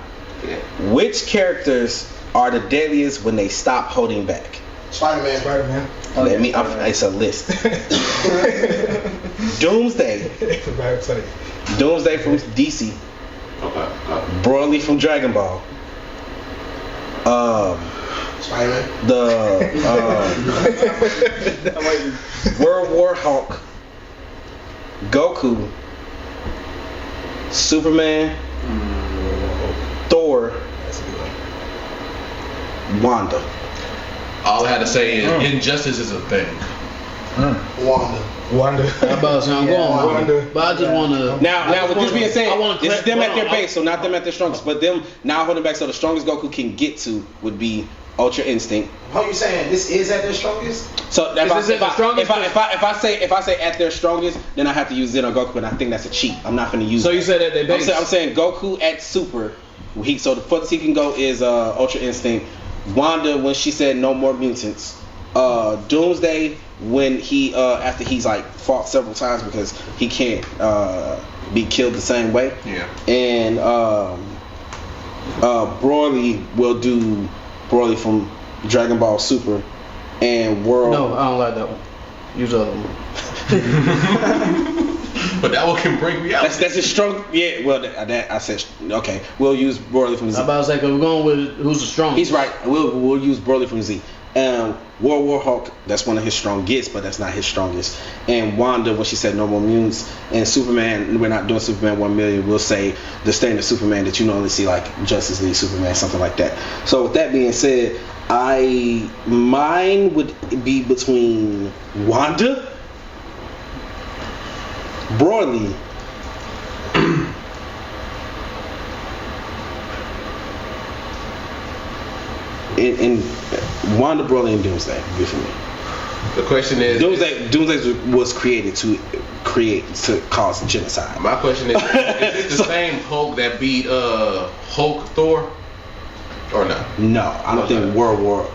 Yeah. Which characters are the deadliest when they stop holding back? Spider-Man. It's a list. Doomsday. Doomsday from DC. Broly from Dragon Ball. Spider-Man. World War Hulk. Goku. Superman. Thor. Wanda. all I had to say is injustice is a thing. Wanda. How about I'm going Wanda. But I just want to. Now with this being said, this is them at their hold on. base, so not them at their strongest, but them now holding back. So the strongest Goku can get to would be Ultra Instinct. How you saying this is at their strongest? So if I say at their strongest, then I have to use Xenogoku, and I think that's a cheat. I'm not going to use. So you said at their base. I'm saying Goku at Super. So the furthest he can go is Ultra Instinct. Wanda when she said no more mutants. Doomsday when he after he's like fought several times because he can't be killed the same way. Yeah. And Broly will do Broly from Dragon Ball Super and World. No, I don't like that one. Use the other one. But that one can break me out. That's a strong. Yeah. Well, that I said okay. We'll use Broly from Z. I'm about to say, cause we're going with who's the strongest. He's right. We'll use Broly from Z. World War Hulk, that's one of his strongest, but that's not his strongest. And Wanda, when she said no more mutants, and Superman, we're not doing Superman 1 million. We'll say the standard Superman that you normally see, like Justice League Superman, something like that. So with that being said, mine would be between Wanda, Broly, and Wanda, Broly, and Doomsday be for me. The question is, Doomsday was created to cause genocide. My question is it the same Hulk that beat Hulk Thor, or not? No, I don't think World War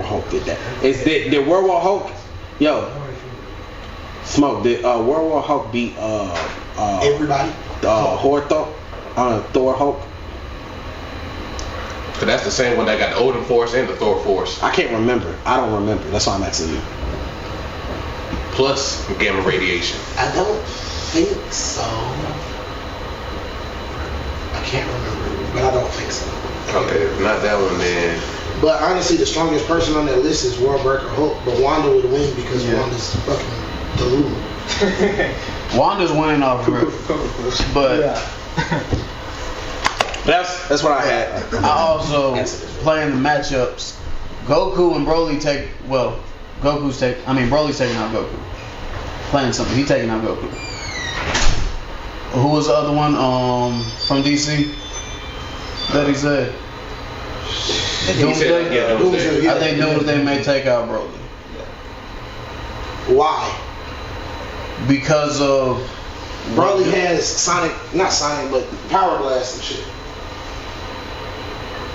Hulk did that. Did World War Hulk? Yo, Smoke. Did World War Hulk beat Everybody. Thor Hulk? Cause that's the same one that got the Odin Force and the Thor Force. I can't remember. I don't remember. That's why I'm asking you. Plus gamma radiation. I don't think so. I can't remember, but I don't think so. Okay, if not that one, then. But honestly, the strongest person on that list is Worldbreaker Hulk, but Wanda would win because Wanda's fucking delulu. Wanda's winning off rip, but That's what I had. I also playing the matchups. Goku and Broly Broly's taking out Goku. Playing something, he taking out Goku. Who was the other one? From DC that he said. Doomsday. Doomsday. I think Doomsday may take out Broly. Why? Because of Broly has not Sonic, but Power Blast and shit.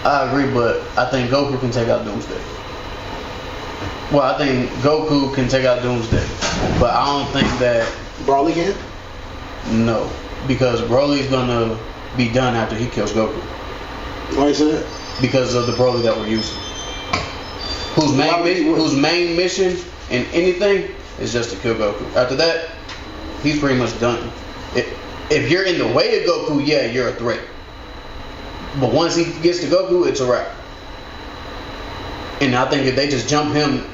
I agree, but I think Goku can take out Doomsday. Well, I think Goku can take out Doomsday, but I don't think that Broly can? No, because Broly's gonna be done after he kills Goku. Why you say that? Because of the Broly that we're using, whose main mission in anything is just to kill Goku. After that, he's pretty much done. If you're in the way of Goku, yeah, you're a threat. But once he gets to Goku, it's a wrap. And I think if they just jump him.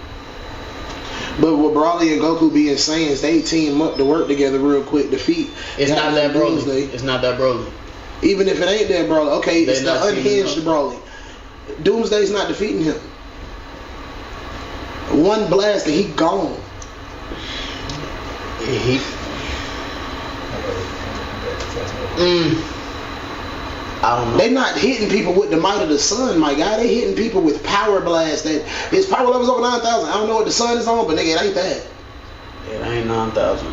But with Broly and Goku being Saiyans, they team up to work together real quick. Defeat. It's not that Broly. Doomsday. It's not that Broly. Even if it ain't that Broly, okay, it's the unhinged Broly. Doomsday's not defeating him. One blast and he gone. I don't know. They not hitting people with the might of the sun, my guy. They hitting people with power blast. That his power level's over 9,000. I don't know what the sun is on, but nigga, it ain't that. It ain't 9,000.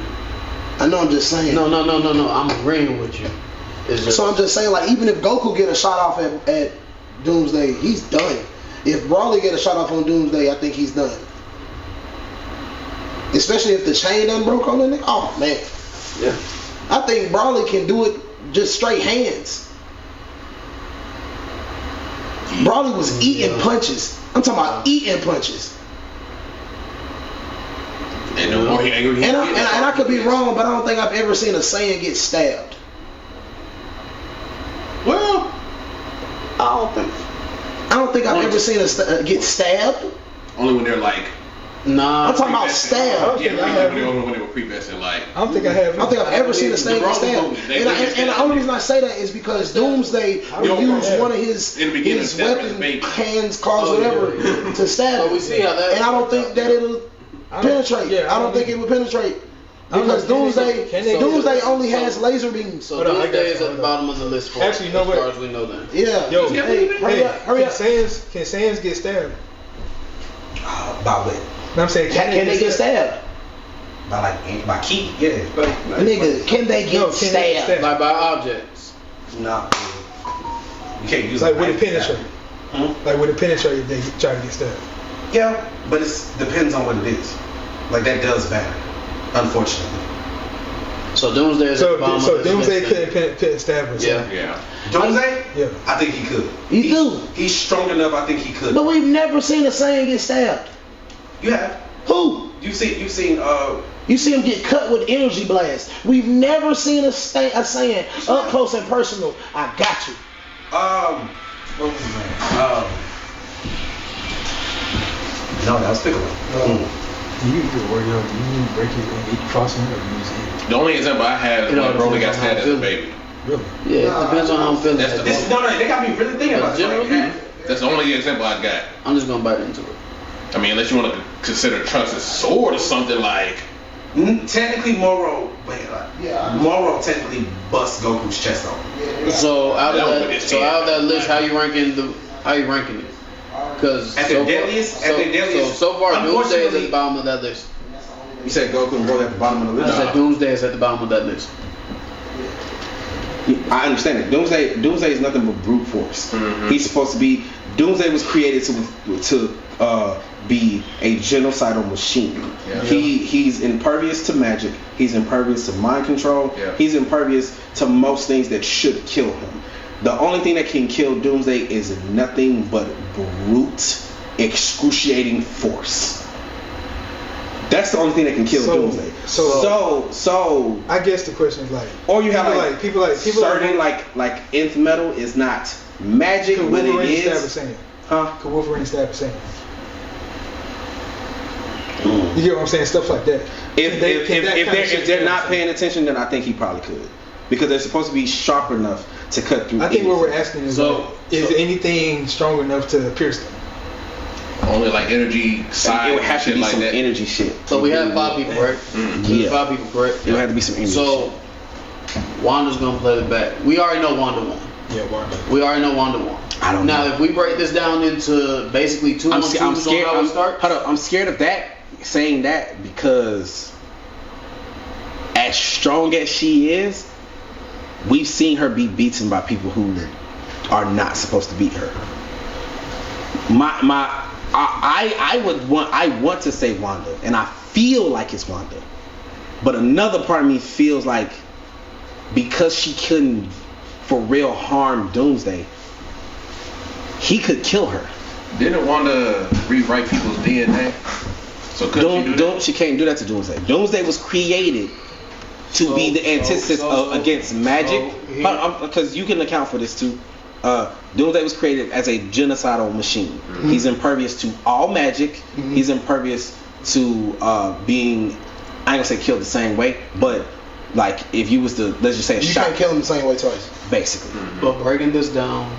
I know. I'm just saying. No. I'm agreeing with you. It's just, So I'm just saying, like, even if Goku get a shot off at Doomsday, he's done. If Broly get a shot off on Doomsday, I think he's done. Especially if the chain done broke on the nigga. Oh man. yeah. I think Broly can do it just straight hands. Broly was eating punches. I'm talking about eating punches. And the more he angry, And I could be wrong, but I don't think I've ever seen a Saiyan get stabbed. Well, I don't think I've ever seen a get stabbed. only when they're like. Nah. I'm talking about pre-vested. stabbed. Yeah, when they were pre-vested, like. I don't think I have. I don't think I've ever seen a Saiyan get stabbed. And the only reason I say that is because Doomsday will use one of his weapon, hands, claws, whatever, to stab But him. we see how that. And I don't think that it'll penetrate. yeah, I don't think it will penetrate. Because Doomsday only has laser beams. So Hold on, I Doomsday got is you, at the hold on. bottom of the list for Actually, you know as what? far as we know that. Yeah. Yo, Hey, hurry up. Can Saiyans get stabbed? By what? No, I'm saying, Can they get stabbed? By key? Yeah. Nigga, can they get stabbed? Like by objects. Nah. You can't use Like, a would it knife. penetrate? Like, would it penetrate if they try to get stabbed? Yeah, but it depends on what it is. Like that does matter, unfortunately. So Doomsday is at the bottom So of this Doomsday list. couldn't stab her. Yeah. Yeah. Doomsday? Yeah. I think he could. You do. He's strong enough. I think he could. But we've never seen a Saiyan get stabbed. You have. Who? You've seen. You see him get cut with energy blast. We've never seen a Saiyan up close and personal. I got you. What was his name? No, that was Piccolo. Do you break it and eat crossing it, or you use it? The only example I had is You know, when Broly got depends on stabbed how as a I feel. baby. Really? Yeah, it depends on how I'm feeling. That's the- This no, they got me really thinking about this. Generally, That's the only example I got. I'm just gonna bite into it. I mean, unless you want to consider Trunks' sword or something like. Technically, Moro technically busts Goku's chest open. So out That would of be that, the so out of that team. list, how you ranking it? Because At their deadliest- so far, Doomsday is at unfortunately- the bottom of that list. You said Goku and Broly at the bottom of the I list. said Doomsday is at the bottom of that list. I understand it. Doomsday is nothing but brute force. Mhm. He's supposed to be. Doomsday was created to be a genocidal machine. Yeah. He's impervious to magic. He's impervious to mind control. Yeah. He's impervious to most things that should kill him. The only thing that can kill Doomsday is nothing but brute, excruciating force. That's the only thing that can kill Doomsday. So I guess the question is like, or you have people like certain like nth metal is not magic, could but it Wolverine stab a is. Saiyan? Huh? Could Wolverine stab a Saiyan? You get what I'm saying? Stuff like that. If they're not paying attention, then I think he probably could, because they're supposed to be sharp enough to cut through. I think what anything. we're asking is, is anything strong enough to pierce them? Only like energy side. It would have to shit be like some that. energy shit. So we have 5 people, right? Yeah. 5 people, correct? It would have to be some energy. So Wanda's gonna play the back. We already know Wanda won. Yeah, Wanda. We already know Wanda won. I don't now, know. if we break this down into basically 2 on 2 I'm scared. how we start. Hold up, I'm scared of that. Saying that because as strong as she is, we've seen her be beaten by people who are not supposed to beat her. I want to say Wanda, and I feel like it's Wanda, but another part of me feels like because she couldn't for real harm Doomsday, he could kill her. Didn't Wanda rewrite people's DNA? So couldn't she do that? She can't do that to Doomsday. Doomsday was created to be the antithesis against magic. Because you can account for this too. Doomsday was created as a genocidal machine. Mm-hmm. He's impervious to all magic. Mm-hmm. He's impervious to being, I ain't gonna say killed the same way, but like if you was to, let's just say you can't kill him the same way twice. Basically. Mm-hmm. But breaking this down.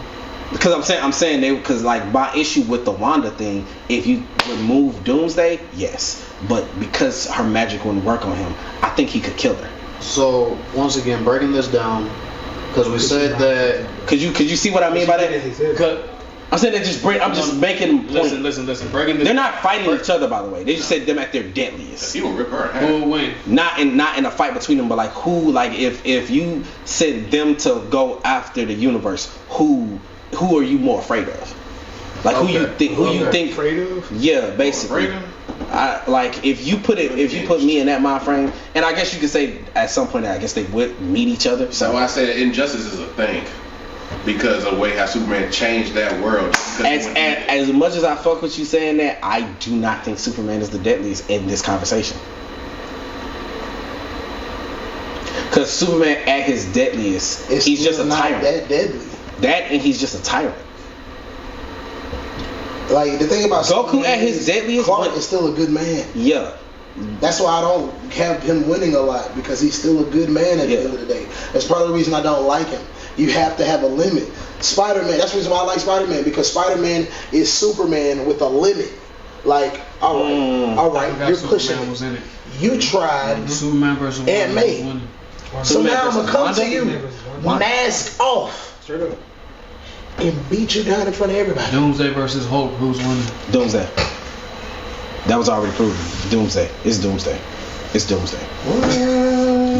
Because I'm saying because like my issue with the Wanda thing, if you remove Doomsday, yes, but because her magic wouldn't work on him, I think he could kill her. So once again, breaking this down, because we said that. Could you see what I mean by that? I'm saying I'm just making. Listen. Breaking this. They're not fighting each other, by the way. They just said them at their deadliest. He will rip her. Who will win? Not in a fight between them, but like who, like if you said them to go after the universe, who are you more afraid of? Like who you think afraid of? Yeah, basically. Like if you put me in that mind frame, and I guess you could say at some point I guess they would meet each other. So I say injustice is a thing because of the way how Superman changed that world. As much as I fuck with you saying that, I do not think Superman is the deadliest in this conversation. Because Superman at his deadliest, he's just a tyrant. That deadly. That and he's just a tyrant. Like the thing about Goku Superman at his deadliest, Clark is still a good man. Yeah. That's why I don't have him winning a lot, because he's still a good man at the end of the day. That's part of the reason I don't like him. You have to have a limit. Spider-Man, that's the reason why I like Spider-Man, because Spider-Man is Superman with a limit. Like, all right, you're pushing it. You tried Superman versus Aunt May. So now I'm gonna come to you, mask off, Straight up. and beat you down in front of everybody. Doomsday versus Hulk. Who's winning? Doomsday. That was already proven. Doomsday. It's Doomsday. It's Doomsday.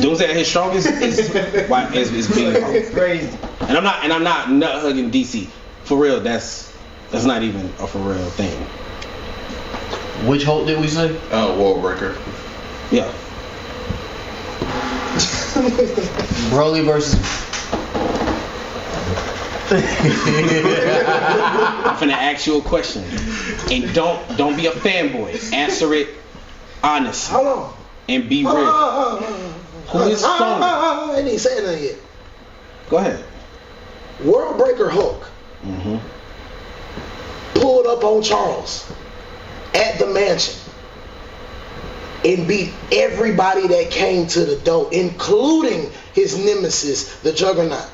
Doomsday at his strongest is being Hulk. Crazy. And I'm not nut hugging DC. For real, that's not even a for real thing. Which Hulk did we say? World Breaker. Yeah. Broly versus. I'm finna ask you a question, and don't be a fanboy. Answer it honestly. Hold on. And be real. Who is stronger? I ain't even saying that yet. Go ahead. World Breaker Hulk pulled up on Charles at the mansion and beat everybody that came to the door, including his nemesis, the Juggernaut.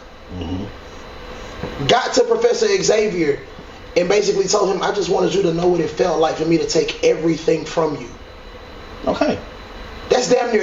Got to Professor Xavier and basically told him, I just wanted you to know what it felt like for me to take everything from you. Okay. That's damn near